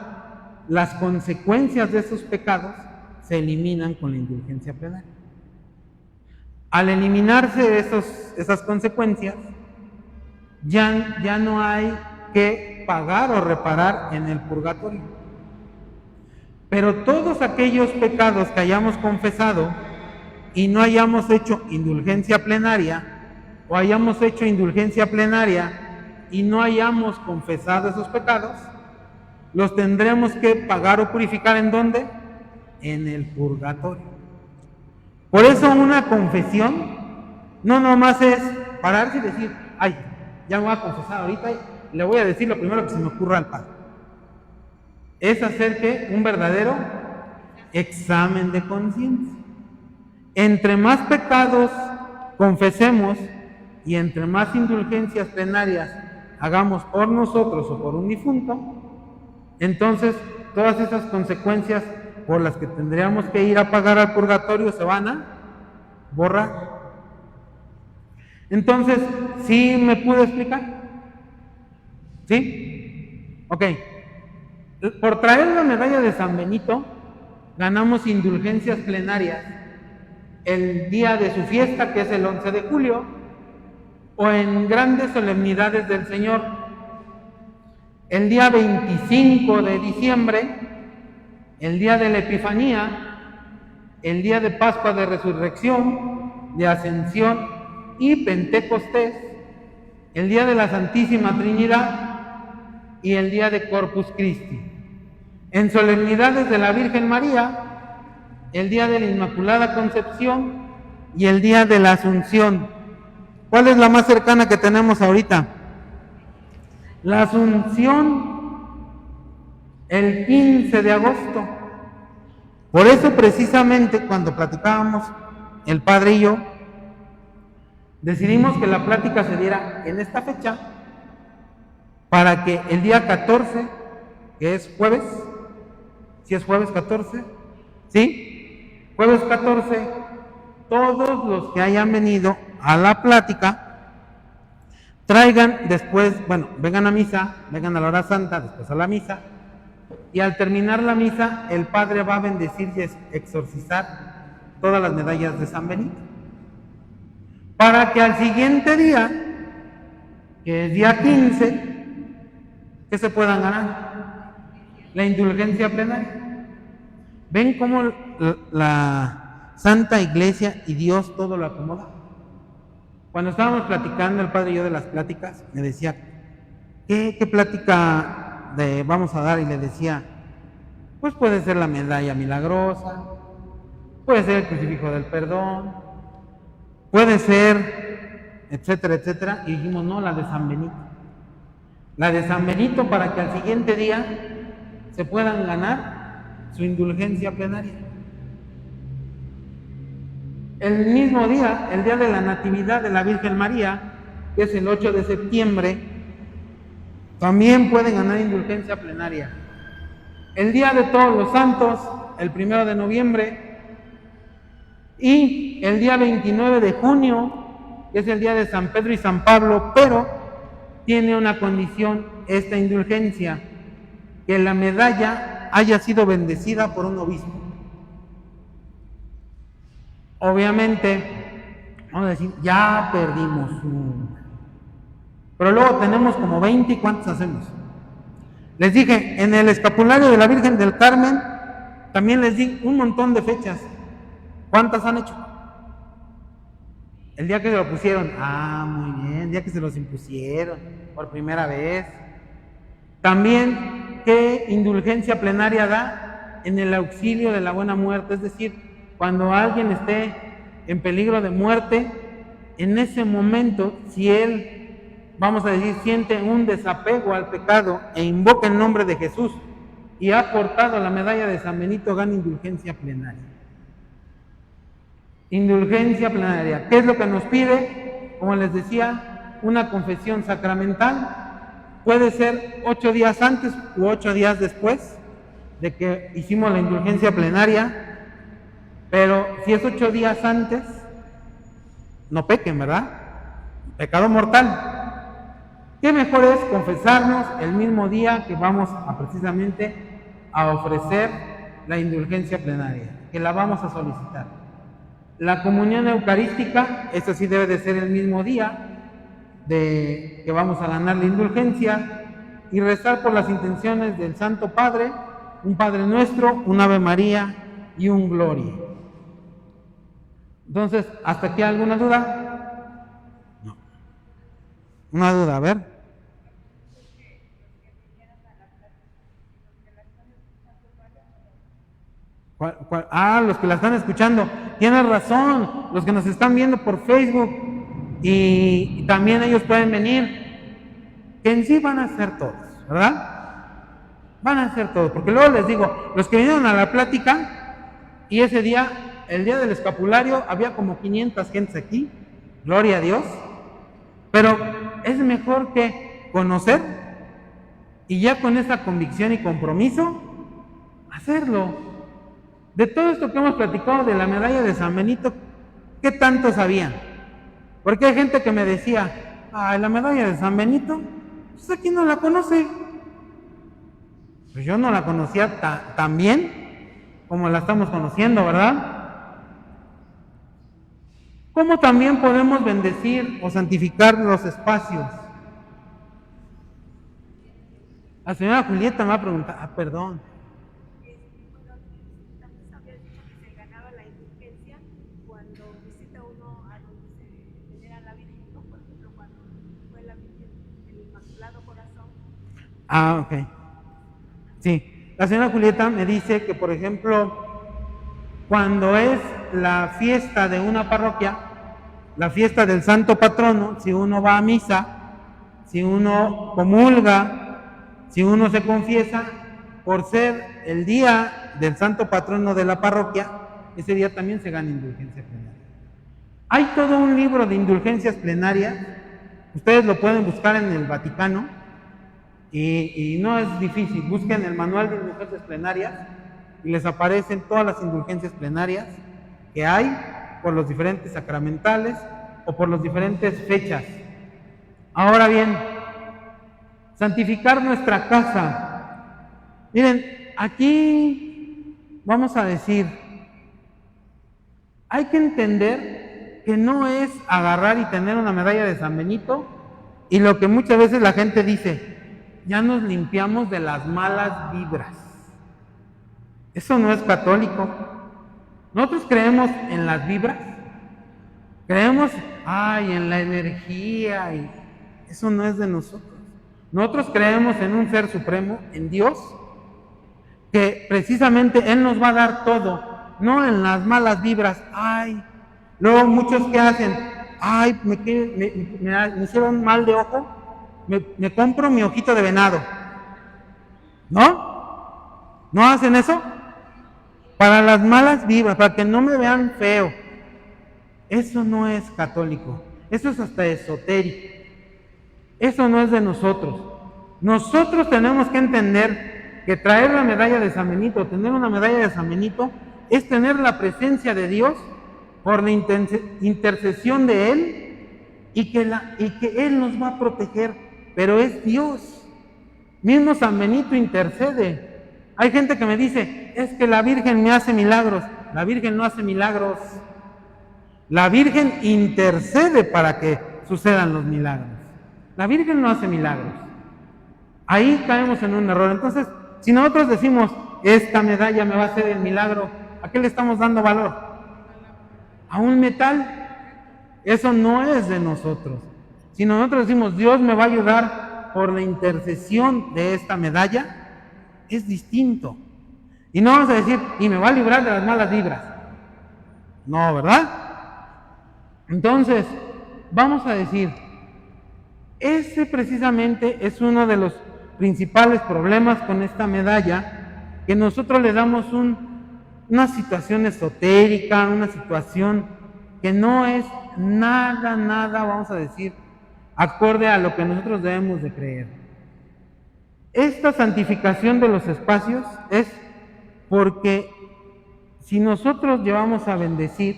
las consecuencias de esos pecados se eliminan con la indulgencia plenaria. Al eliminarse esas consecuencias, ya no hay que pagar o reparar en el purgatorio. Pero todos aquellos pecados que hayamos confesado y no hayamos hecho indulgencia plenaria, o hayamos hecho indulgencia plenaria y no hayamos confesado esos pecados, los tendremos que pagar o purificar ¿en dónde? En el purgatorio. Por eso una confesión no nomás es pararse y decir, ay, ya me voy a confesar ahorita y le voy a decir lo primero que se me ocurra al Padre. Es hacer que un verdadero examen de conciencia. Entre más pecados confesemos y entre más indulgencias plenarias hagamos por nosotros o por un difunto, entonces todas esas consecuencias por las que tendríamos que ir a pagar al purgatorio se van a borrar. Entonces, ¿sí me pude explicar? ¿Sí? Ok. Por traer la medalla de San Benito, ganamos indulgencias plenarias el día de su fiesta, que es el 11 de julio, o en grandes solemnidades del Señor, el día 25 de diciembre, el día de la Epifanía, el día de Pascua de Resurrección, de Ascensión y Pentecostés, el día de la Santísima Trinidad y el día de Corpus Christi. En solemnidades de la Virgen María, el día de la Inmaculada Concepción y el día de la Asunción. ¿Cuál es la más cercana que tenemos ahorita? La Asunción, el 15 de agosto. Por eso precisamente cuando platicábamos el Padre y yo, decidimos que la plática se diera en esta fecha para que el día 14, que es jueves, ¿sí es jueves 14? ¿Sí? Jueves 14, todos los que hayan venido a la plática traigan después, bueno, vengan a misa, vengan a la hora santa, después a la misa, y al terminar la misa el Padre va a bendecir y exorcizar todas las medallas de San Benito, para que al siguiente día, que es día 15, que se puedan ganar la indulgencia plenaria. ¿Ven cómo la Santa Iglesia y Dios todo lo acomoda? Cuando estábamos platicando, el Padre y yo, de las pláticas, me decía, ¿qué plática vamos a dar? Y le decía, pues puede ser la medalla milagrosa, puede ser el crucifijo del perdón, puede ser, etcétera, etcétera. Y dijimos, no, la de San Benito. La de San Benito, para que al siguiente día se puedan ganar su indulgencia plenaria. El mismo día, el día de la Natividad de la Virgen María, que es el 8 de septiembre, también pueden ganar indulgencia plenaria. El día de Todos los Santos, el 1 de noviembre, y el día 29 de junio, que es el día de San Pedro y San Pablo, pero tiene una condición esta indulgencia, que la medalla haya sido bendecida por un obispo. Obviamente, vamos a decir, ya perdimos una. Pero luego tenemos como 20, ¿y cuántos hacemos? Les dije, en el escapulario de la Virgen del Carmen, también les di un montón de fechas. ¿Cuántas han hecho? El día que se lo pusieron, muy bien, el día que se los impusieron por primera vez. También, ¿qué indulgencia plenaria da? En el auxilio de la buena muerte, es decir, cuando alguien esté en peligro de muerte, en ese momento, si él, vamos a decir, siente un desapego al pecado e invoca el nombre de Jesús y ha portado la medalla de San Benito, gana indulgencia plenaria. Indulgencia plenaria. ¿Qué es lo que nos pide? Como les decía, una confesión sacramental. Puede ser 8 días antes u 8 días después de que hicimos la indulgencia plenaria. Pero si es 8 días antes, no pequen, ¿verdad? Pecado mortal. ¿Qué mejor es confesarnos el mismo día que vamos precisamente a ofrecer la indulgencia plenaria, que la vamos a solicitar? La comunión eucarística, eso sí debe de ser el mismo día de que vamos a ganar la indulgencia, y rezar por las intenciones del Santo Padre, un Padre Nuestro, un Ave María y un Gloria. Entonces, ¿hasta aquí alguna duda? No. Una duda, a ver. Los que la están escuchando. Tienes razón, los que nos están viendo por Facebook y también ellos pueden venir, que en sí van a ser todos, ¿verdad? Van a ser todos, porque luego les digo, los que vinieron a la plática y ese día, el día del escapulario, había como 500 gentes aquí, gloria a Dios, pero es mejor que conocer y ya con esa convicción y compromiso, hacerlo. De todo esto que hemos platicado de la medalla de San Benito, ¿qué tanto sabían? Porque hay gente que me decía, la medalla de San Benito, pues aquí no la conoce. pues yo no la conocía tan bien como la estamos conociendo, ¿verdad? ¿Cómo también podemos bendecir o santificar los espacios? La señora Julieta me va a preguntar, perdón. También había dicho que se ganaba la indulgencia cuando visita uno a donde se venera la Virgen, ¿no? Por ejemplo, cuando fue la Virgen del Inmaculado Corazón. Ok. Sí, la señora Julieta me dice que, por ejemplo, cuando es la fiesta de una parroquia, la fiesta del santo patrono, si uno va a misa, si uno comulga, si uno se confiesa, por ser el día del santo patrono de la parroquia, ese día también se gana indulgencia plenaria. Hay todo un libro de indulgencias plenarias, ustedes lo pueden buscar en el Vaticano, y no es difícil, busquen el manual de indulgencias plenarias y les aparecen todas las indulgencias plenarias que hay por los diferentes sacramentales o por las diferentes fechas. Ahora bien, santificar nuestra casa. Miren, aquí vamos a decir, hay que entender que no es agarrar y tener una medalla de San Benito y lo que muchas veces la gente dice, ya nos limpiamos de las malas vibras. Eso no es católico. Nosotros creemos en las vibras, creemos, en la energía, y eso no es de nosotros. Nosotros creemos en un ser supremo, en Dios, que precisamente Él nos va a dar todo, no en las malas vibras. Luego muchos que hacen, me hicieron mal de ojo, me compro mi ojito de venado. ¿No? ¿No hacen eso? Para las malas vibras, para que no me vean feo. Eso no es católico, eso es hasta esotérico. Eso no es de nosotros. Nosotros tenemos que entender que traer la medalla de San Benito, tener una medalla de San Benito, es tener la presencia de Dios por la intercesión de Él y que Él nos va a proteger, pero es Dios. Mismo San Benito intercede. Hay gente que me dice, es que la Virgen me hace milagros. La Virgen no hace milagros. La Virgen intercede para que sucedan los milagros. La Virgen no hace milagros. Ahí caemos en un error. Entonces, si nosotros decimos, esta medalla me va a hacer el milagro, ¿a qué le estamos dando valor? A un metal. Eso no es de nosotros. Si nosotros decimos, Dios me va a ayudar por la intercesión de esta medalla, es distinto. Y no vamos a decir, y me va a librar de las malas vibras. No, ¿verdad? Entonces, vamos a decir, ese precisamente es uno de los principales problemas con esta medalla, que nosotros le damos una situación esotérica, una situación que no es nada, vamos a decir, acorde a lo que nosotros debemos de creer. Esta santificación de los espacios es porque si nosotros llevamos a bendecir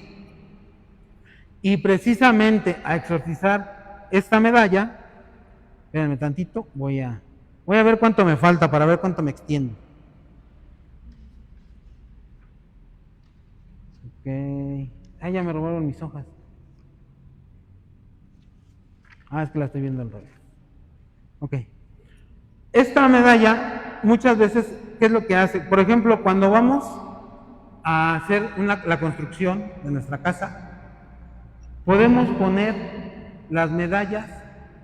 y precisamente a exorcizar esta medalla, espérenme tantito, voy a ver cuánto me falta para ver cuánto me extiendo. Ok. Ya me robaron mis hojas. Es que la estoy viendo al revés. Ok. Esta medalla, muchas veces, ¿qué es lo que hace? Por ejemplo, cuando vamos a hacer la construcción de nuestra casa, podemos poner las medallas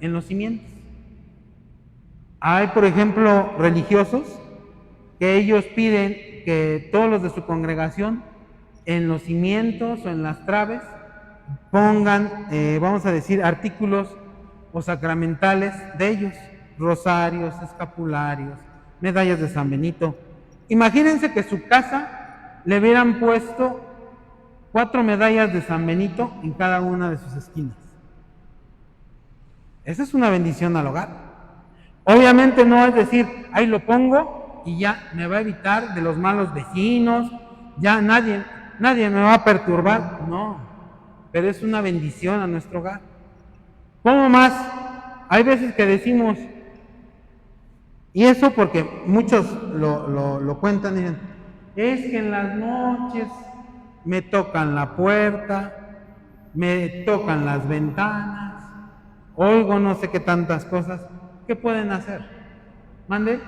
en los cimientos. Hay, por ejemplo, religiosos que ellos piden que todos los de su congregación en los cimientos o en las traves pongan, vamos a decir, artículos o sacramentales de ellos, rosarios, escapularios, medallas de San Benito. Imagínense que su casa le hubieran puesto 4 medallas de San Benito en cada una de sus esquinas. Esa es una bendición al hogar. Obviamente no es decir, ahí lo pongo y ya me va a evitar de los malos vecinos, ya nadie me va a perturbar. No, pero es una bendición a nuestro hogar. ¿Cómo más? Hay veces que decimos, Y eso porque muchos lo cuentan y dicen, es que en las noches me tocan la puerta, me tocan las ventanas, oigo no sé qué tantas cosas. ¿Qué pueden hacer? ¿Mande?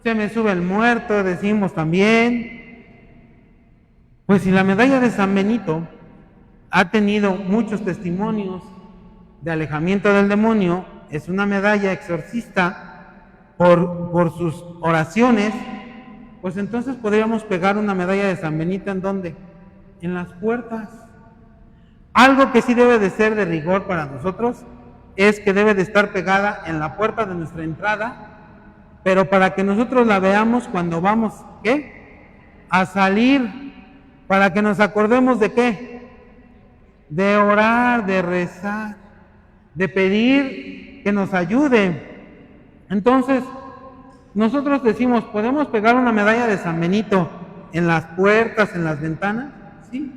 Se me sube el muerto, decimos también. Pues si la medalla de San Benito ha tenido muchos testimonios de alejamiento del demonio, es una medalla exorcista por sus oraciones, pues entonces podríamos pegar una medalla de San Benito ¿en dónde? En las puertas. Algo que sí debe de ser de rigor para nosotros es que debe de estar pegada en la puerta de nuestra entrada, pero para que nosotros la veamos cuando vamos, ¿qué? A salir, para que nos acordemos de ¿qué? De orar, de rezar, de pedir que nos ayude. Entonces, nosotros decimos, ¿podemos pegar una medalla de San Benito en las puertas, en las ventanas? Sí.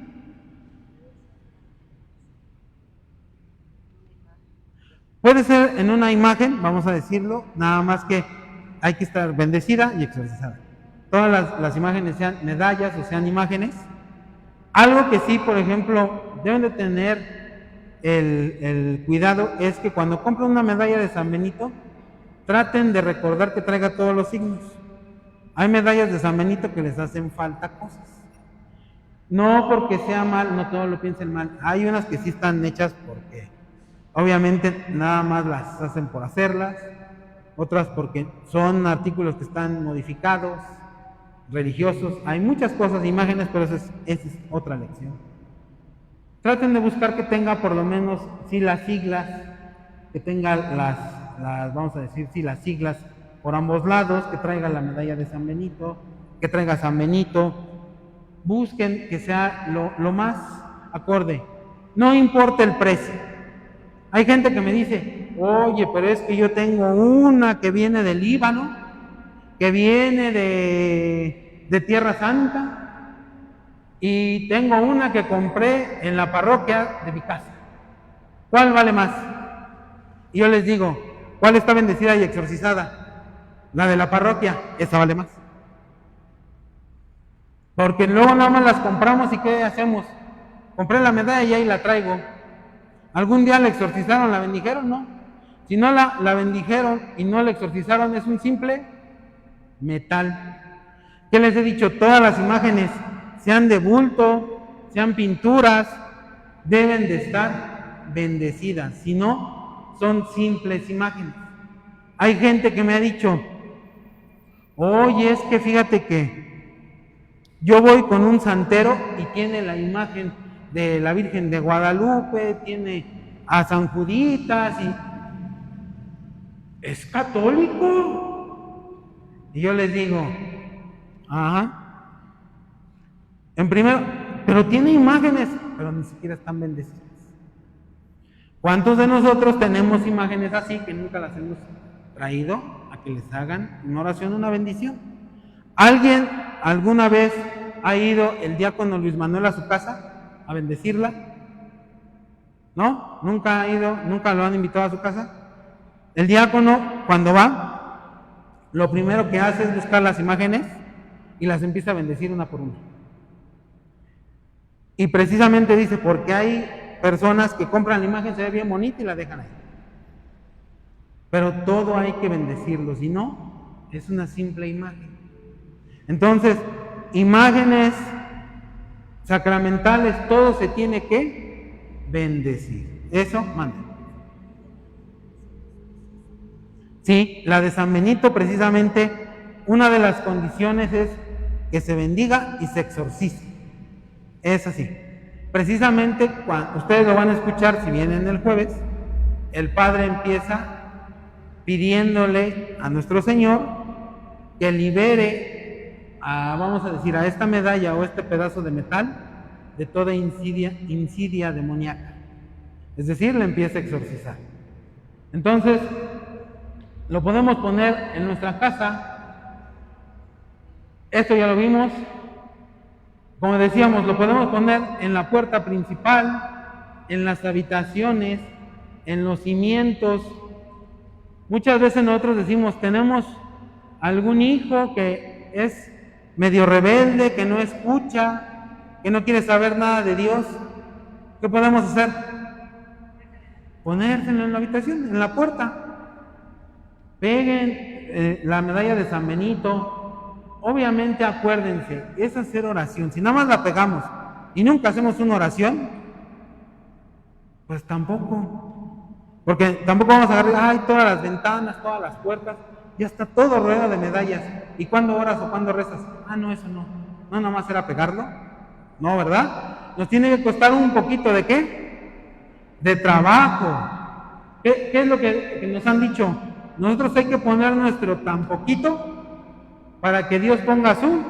Puede ser en una imagen, vamos a decirlo, nada más que hay que estar bendecida y exorcizada. Todas las imágenes sean medallas o sean imágenes. Algo que sí, por ejemplo, deben de tener el cuidado es que cuando compren una medalla de San Benito, traten de recordar que traiga todos los signos. Hay medallas de San Benito que les hacen falta cosas. No porque sea mal, no todos lo piensen mal. Hay unas que sí están hechas porque obviamente nada más las hacen por hacerlas, otras porque son artículos que están modificados, religiosos. Hay muchas cosas, imágenes, pero esa es otra lección. Traten de buscar que tenga por lo menos, sí, las siglas, que tenga vamos a decir, sí, las siglas por ambos lados, que traiga la medalla de San Benito, que traiga San Benito. Busquen que sea lo más acorde. No importa el precio. Hay gente que me dice, oye, pero es que yo tengo una que viene del Líbano, que viene de Tierra Santa, y tengo una que compré en la parroquia de mi casa. ¿Cuál vale más? Y yo les digo, ¿cuál está bendecida y exorcizada? La de la parroquia, esa vale más. Porque luego nada más las compramos y ¿qué hacemos? Compré la medalla y ahí la traigo. ¿Algún día la exorcizaron, la bendijeron? No. Si no la bendijeron y no la exorcizaron, es un simple metal. ¿Qué les he dicho? Todas las imágenes, sean de bulto, sean pinturas, deben de estar bendecidas. Si no, son simples imágenes. Hay gente que me ha dicho, oye, es que fíjate que yo voy con un santero y tiene la imagen de la Virgen de Guadalupe, tiene a San Juditas y es católico. Y yo les digo, ajá, en primero, pero tiene imágenes, pero ni siquiera están bendecidas. ¿Cuántos de nosotros tenemos imágenes así que nunca las hemos traído a que les hagan una oración, una bendición? ¿Alguien alguna vez ha ido el diácono Luis Manuel a su casa a bendecirla? ¿No? ¿Nunca ha ido? ¿Nunca lo han invitado a su casa? El diácono, cuando va, lo primero que hace es buscar las imágenes y las empieza a bendecir una por una. Y precisamente dice, porque hay personas que compran la imagen, se ve bien bonita y la dejan ahí. Pero todo hay que bendecirlo, si no, es una simple imagen. Entonces, imágenes sacramentales, todo se tiene que bendecir. Eso, mande. Sí, la de San Benito, precisamente, una de las condiciones es que se bendiga y se exorcice. Es así. Precisamente, cuando ustedes lo van a escuchar si vienen el jueves, el Padre empieza pidiéndole a nuestro Señor que libere vamos a decir, a esta medalla o este pedazo de metal de toda insidia demoníaca. Es decir, le empieza a exorcizar. Entonces, lo podemos poner en nuestra casa. Esto ya lo vimos. Como decíamos, lo podemos poner en la puerta principal, en las habitaciones, en los cimientos. Muchas veces nosotros decimos, tenemos algún hijo que es medio rebelde, que no escucha, que no quiere saber nada de Dios, ¿qué podemos hacer? Ponérselo en la habitación, en la puerta. Peguen la medalla de San Benito. Obviamente acuérdense, es hacer oración. Si nada más la pegamos y nunca hacemos una oración, pues tampoco. Porque tampoco vamos a agarrar, ay, todas las ventanas, todas las puertas, ya está todo rueda de medallas. ¿Y cuándo oras o cuándo rezas? Ah, no, eso no. No, nada más era pegarlo. No, ¿verdad? Nos tiene que costar un poquito de ¿qué? De trabajo. ¿Qué es lo que nos han dicho? Nosotros hay que poner nuestro tan poquito para que Dios ponga su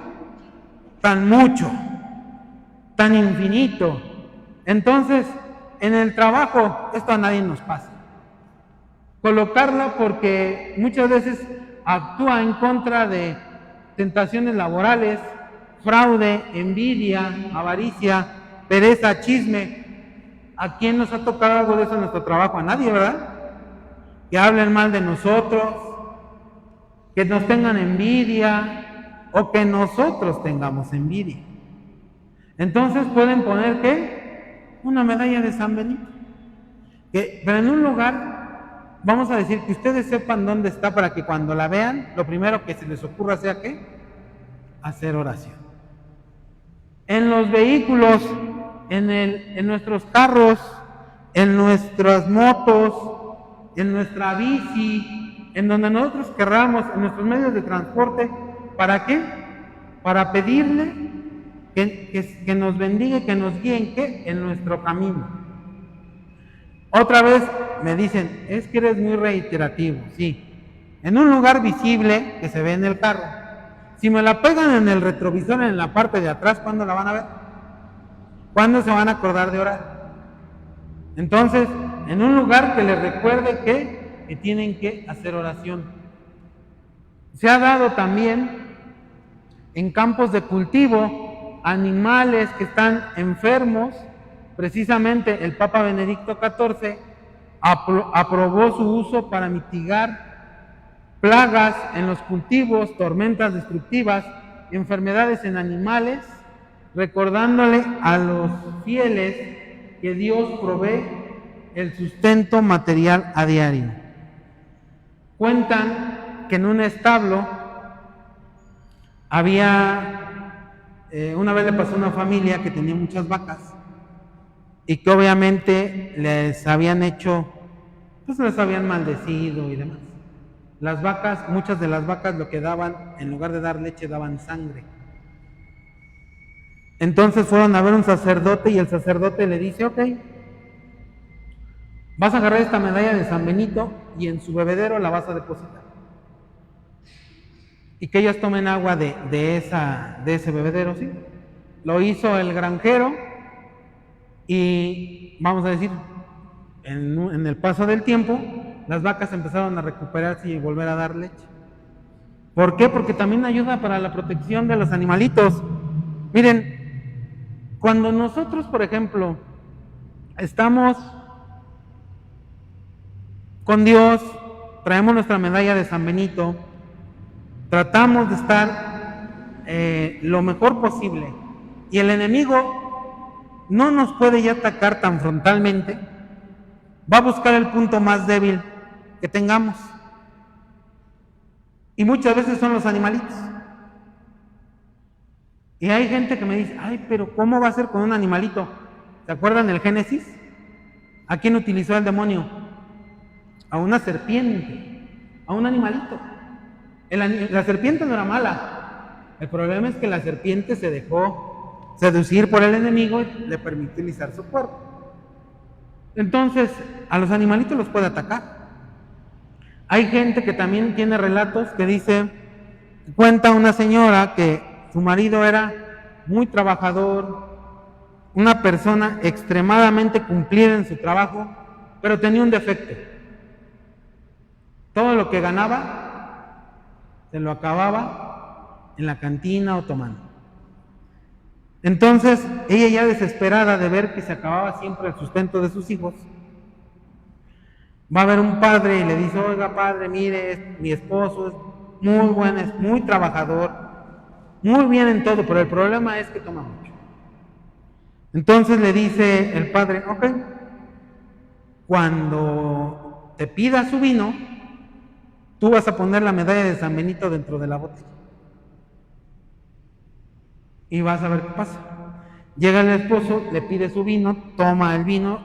tan mucho, tan infinito. Entonces, en el trabajo, esto a nadie nos pasa. Colocarla porque muchas veces actúa en contra de tentaciones laborales, fraude, envidia, avaricia, pereza, chisme. ¿A quién nos ha tocado algo de eso en nuestro trabajo? A nadie, ¿verdad? Que hablen mal de nosotros, que nos tengan envidia o que nosotros tengamos envidia. Entonces pueden poner ¿qué? Una medalla de San Benito. Pero en un lugar, vamos a decir que ustedes sepan dónde está para que cuando la vean, lo primero que se les ocurra sea ¿qué? Hacer oración. En los vehículos, en nuestros carros, en nuestras motos, en nuestra bici, en donde nosotros querramos, en nuestros medios de transporte, ¿para qué? Para pedirle que nos bendiga, que nos guíe en qué? En nuestro camino. Otra vez me dicen, es que eres muy reiterativo, sí. En un lugar visible que se ve en el carro. Si me la pegan en el retrovisor, en la parte de atrás, ¿cuándo la van a ver? ¿Cuándo se van a acordar de orar? Entonces, en un lugar que les recuerde que tienen que hacer oración. Se ha dado también en campos de cultivo, animales que están enfermos. Precisamente el Papa Benedicto XIV aprobó su uso para mitigar plagas en los cultivos, tormentas destructivas, enfermedades en animales, recordándole a los fieles que Dios provee el sustento material a diario. Cuentan que en un establo una vez le pasó a una familia que tenía muchas vacas y que obviamente les habían hecho, pues les habían maldecido y demás. Las vacas, muchas de las vacas lo que daban, en lugar de dar leche, daban sangre. Entonces fueron a ver un sacerdote y el sacerdote le dice, ok, vas a agarrar esta medalla de San Benito y en su bebedero la vas a depositar. Y que ellos tomen agua de ese bebedero, ¿sí? Lo hizo el granjero y, vamos a decir, en el paso del tiempo, las vacas empezaron a recuperarse y volver a dar leche. ¿Por qué? Porque también ayuda para la protección de los animalitos. Miren, cuando nosotros, por ejemplo, estamos con Dios, traemos nuestra medalla de San Benito, tratamos de estar lo mejor posible y el enemigo no nos puede ya atacar tan frontalmente, va a buscar el punto más débil que tengamos y muchas veces son los animalitos. Y hay gente que me dice, ay, pero ¿cómo va a ser con un animalito? ¿Se acuerdan del Génesis? ¿A quién utilizó el demonio? A una serpiente, a un animalito. La serpiente no era mala. El problema es que la serpiente se dejó seducir por el enemigo y le permitió utilizar su cuerpo. Entonces, a los animalitos los puede atacar. Hay gente que también tiene relatos que dice, cuenta una señora que su marido era muy trabajador, una persona extremadamente cumplida en su trabajo, pero tenía un defecto. Todo lo que ganaba se lo acababa en la cantina o tomando. Entonces, ella ya desesperada de ver que se acababa siempre el sustento de sus hijos, va a ver un padre y le dice, oiga padre, mire, mi esposo muy bueno, es muy trabajador, muy bien en todo, pero el problema es que toma mucho. Entonces le dice el padre, ok, cuando te pida su vino, tú vas a poner la medalla de San Benito dentro de la botella. Y vas a ver qué pasa. Llega el esposo, le pide su vino, toma el vino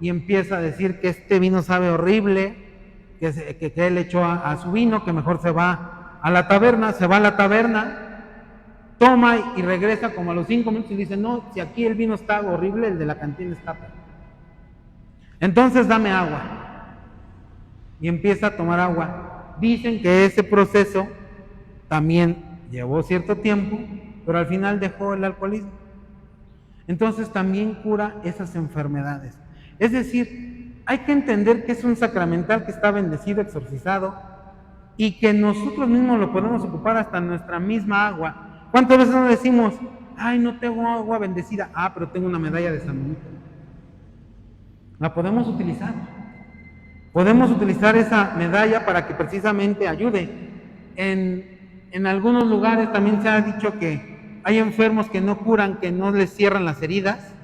y empieza a decir que este vino sabe horrible, que él echó a su vino, que mejor se va a la taberna, se va a la taberna, toma y regresa como a los 5 minutos y dice, no, si aquí el vino está horrible, el de la cantina está peor. Entonces dame agua. Y empieza a tomar agua. Dicen que ese proceso también llevó cierto tiempo, pero al final dejó el alcoholismo. Entonces también cura esas enfermedades. Es decir, hay que entender que es un sacramental que está bendecido, exorcizado, y que nosotros mismos lo podemos ocupar hasta en nuestra misma agua. ¿Cuántas veces nos decimos, ay, no tengo agua bendecida? Ah, pero tengo una medalla de San Benito. La podemos utilizar. Podemos utilizar esa medalla para que precisamente ayude. En algunos lugares también se ha dicho que hay enfermos que no curan, que no les cierran las heridas,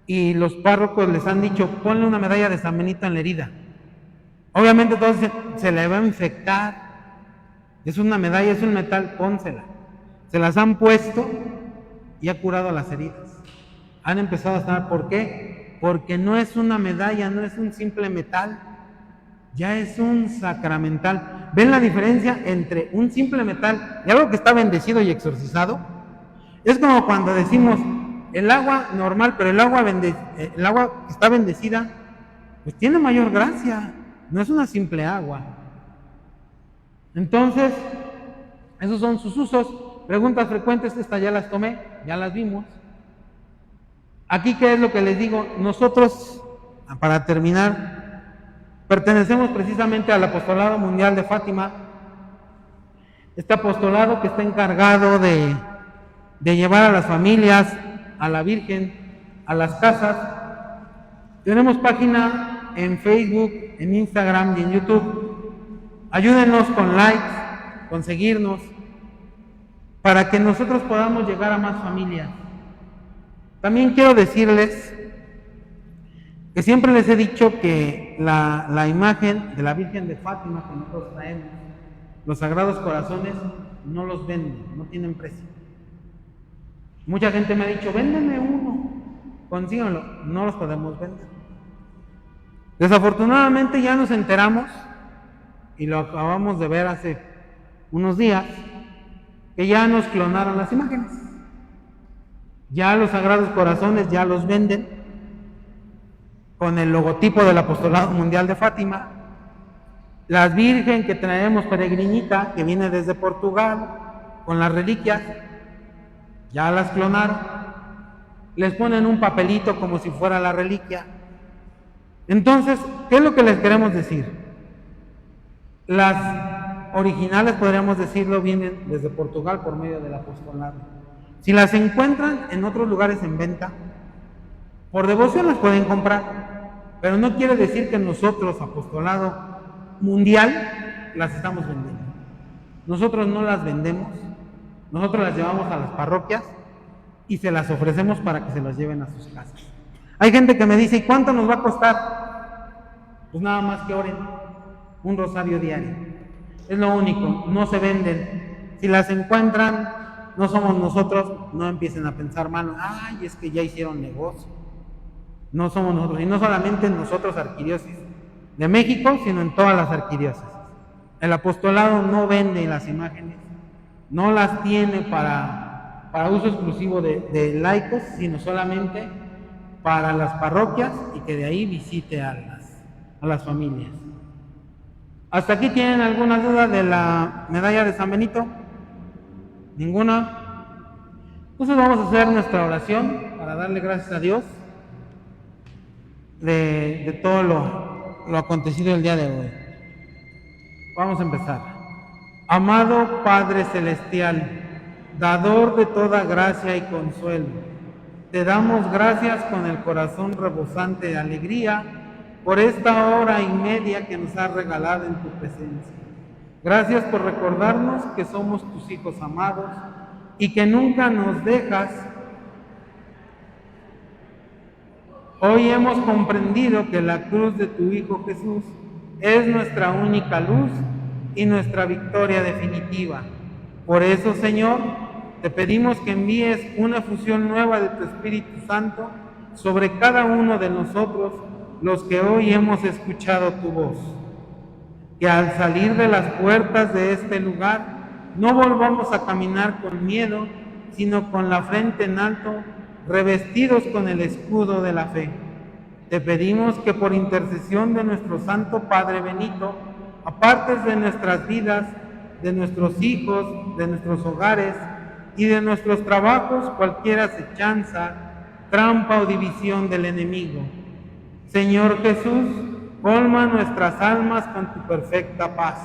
y los párrocos les han dicho, ponle una medalla de San Benito en la herida. Obviamente entonces se le va a infectar. Es una medalla, es un metal, pónsela. Se las han puesto y ha curado las heridas. Han empezado a sanar. ¿Por qué? Porque no es una medalla, no es un simple metal, ya es un sacramental. ¿Ven la diferencia entre un simple metal y algo que está bendecido y exorcizado? Es como cuando decimos el agua normal, pero el agua que está bendecida, pues tiene mayor gracia, no es una simple agua. Entonces, esos son sus usos. Preguntas frecuentes, estas ya las tomé, ya las vimos. Aquí, ¿qué es lo que les digo? Nosotros, para terminar, pertenecemos precisamente al Apostolado Mundial de Fátima. Este apostolado que está encargado de llevar a las familias, a la Virgen, a las casas. Tenemos página en Facebook, en Instagram y en YouTube. Ayúdenos con likes, con seguirnos, para que nosotros podamos llegar a más familias. También quiero decirles que siempre les he dicho que la imagen de la Virgen de Fátima que nosotros traemos, los Sagrados Corazones, no los venden, no tienen precio. Mucha gente me ha dicho, véndeme uno, consíganlo. No los podemos vender. Desafortunadamente ya nos enteramos, y lo acabamos de ver hace unos días, que ya nos clonaron las imágenes. Ya los Sagrados Corazones ya los venden con el logotipo del Apostolado Mundial de Fátima. La Virgen que traemos peregrinita, que viene desde Portugal, con las reliquias, ya las clonaron. Les ponen un papelito como si fuera la reliquia. Entonces, ¿qué es lo que les queremos decir? Las originales, podríamos decirlo, vienen desde Portugal por medio del apostolado. Si las encuentran en otros lugares en venta, por devoción las pueden comprar, pero no quiere decir que nosotros, Apostolado Mundial, las estamos vendiendo. Nosotros no las vendemos, nosotros las llevamos a las parroquias y se las ofrecemos para que se las lleven a sus casas. Hay gente que me dice, ¿y cuánto nos va a costar? Pues nada más que oren, un rosario diario. Es lo único, no se venden. Si las encuentran, no somos nosotros, no empiecen a pensar mal, ay, es que ya hicieron negocio. No somos nosotros, y no solamente nosotros, arquidiócesis de México, sino en todas las arquidiócesis. El apostolado no vende las imágenes, no las tiene para uso exclusivo de laicos, sino solamente para las parroquias y que de ahí visite a las familias. ¿Hasta aquí tienen alguna duda de la medalla de San Benito? ¿Ninguna? Entonces vamos a hacer nuestra oración para darle gracias a Dios de todo lo acontecido el día de hoy. Vamos a empezar. Amado Padre Celestial, dador de toda gracia y consuelo, te damos gracias con el corazón rebosante de alegría por esta hora y media que nos has regalado en tu presencia. Gracias por recordarnos que somos tus hijos amados y que nunca nos dejas. Hoy hemos comprendido que la cruz de tu Hijo Jesús es nuestra única luz y nuestra victoria definitiva. Por eso, Señor, te pedimos que envíes una fusión nueva de tu Espíritu Santo sobre cada uno de nosotros, los que hoy hemos escuchado tu voz. Que al salir de las puertas de este lugar no volvamos a caminar con miedo, sino con la frente en alto, revestidos con el escudo de la fe. Te pedimos que por intercesión de nuestro Santo Padre Benito, apartes de nuestras vidas, de nuestros hijos, de nuestros hogares y de nuestros trabajos cualquier acechanza, trampa o división del enemigo. Señor Jesús, colma nuestras almas con tu perfecta paz.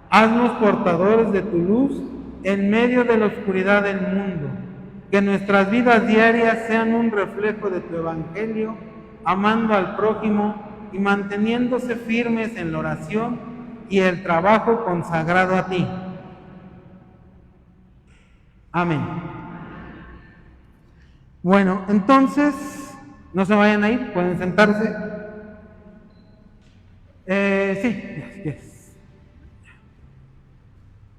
Haznos portadores de tu luz en medio de la oscuridad del mundo. Que nuestras vidas diarias sean un reflejo de tu evangelio, amando al prójimo y manteniéndose firmes en la oración y el trabajo consagrado a ti. Amén. Bueno, entonces, no se vayan a ir, pueden sentarse. Sí, yes.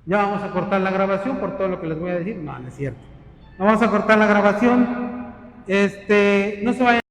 Ya vamos a cortar la grabación por todo lo que les voy a decir. No, no es cierto. Vamos a cortar la grabación. No se vayan.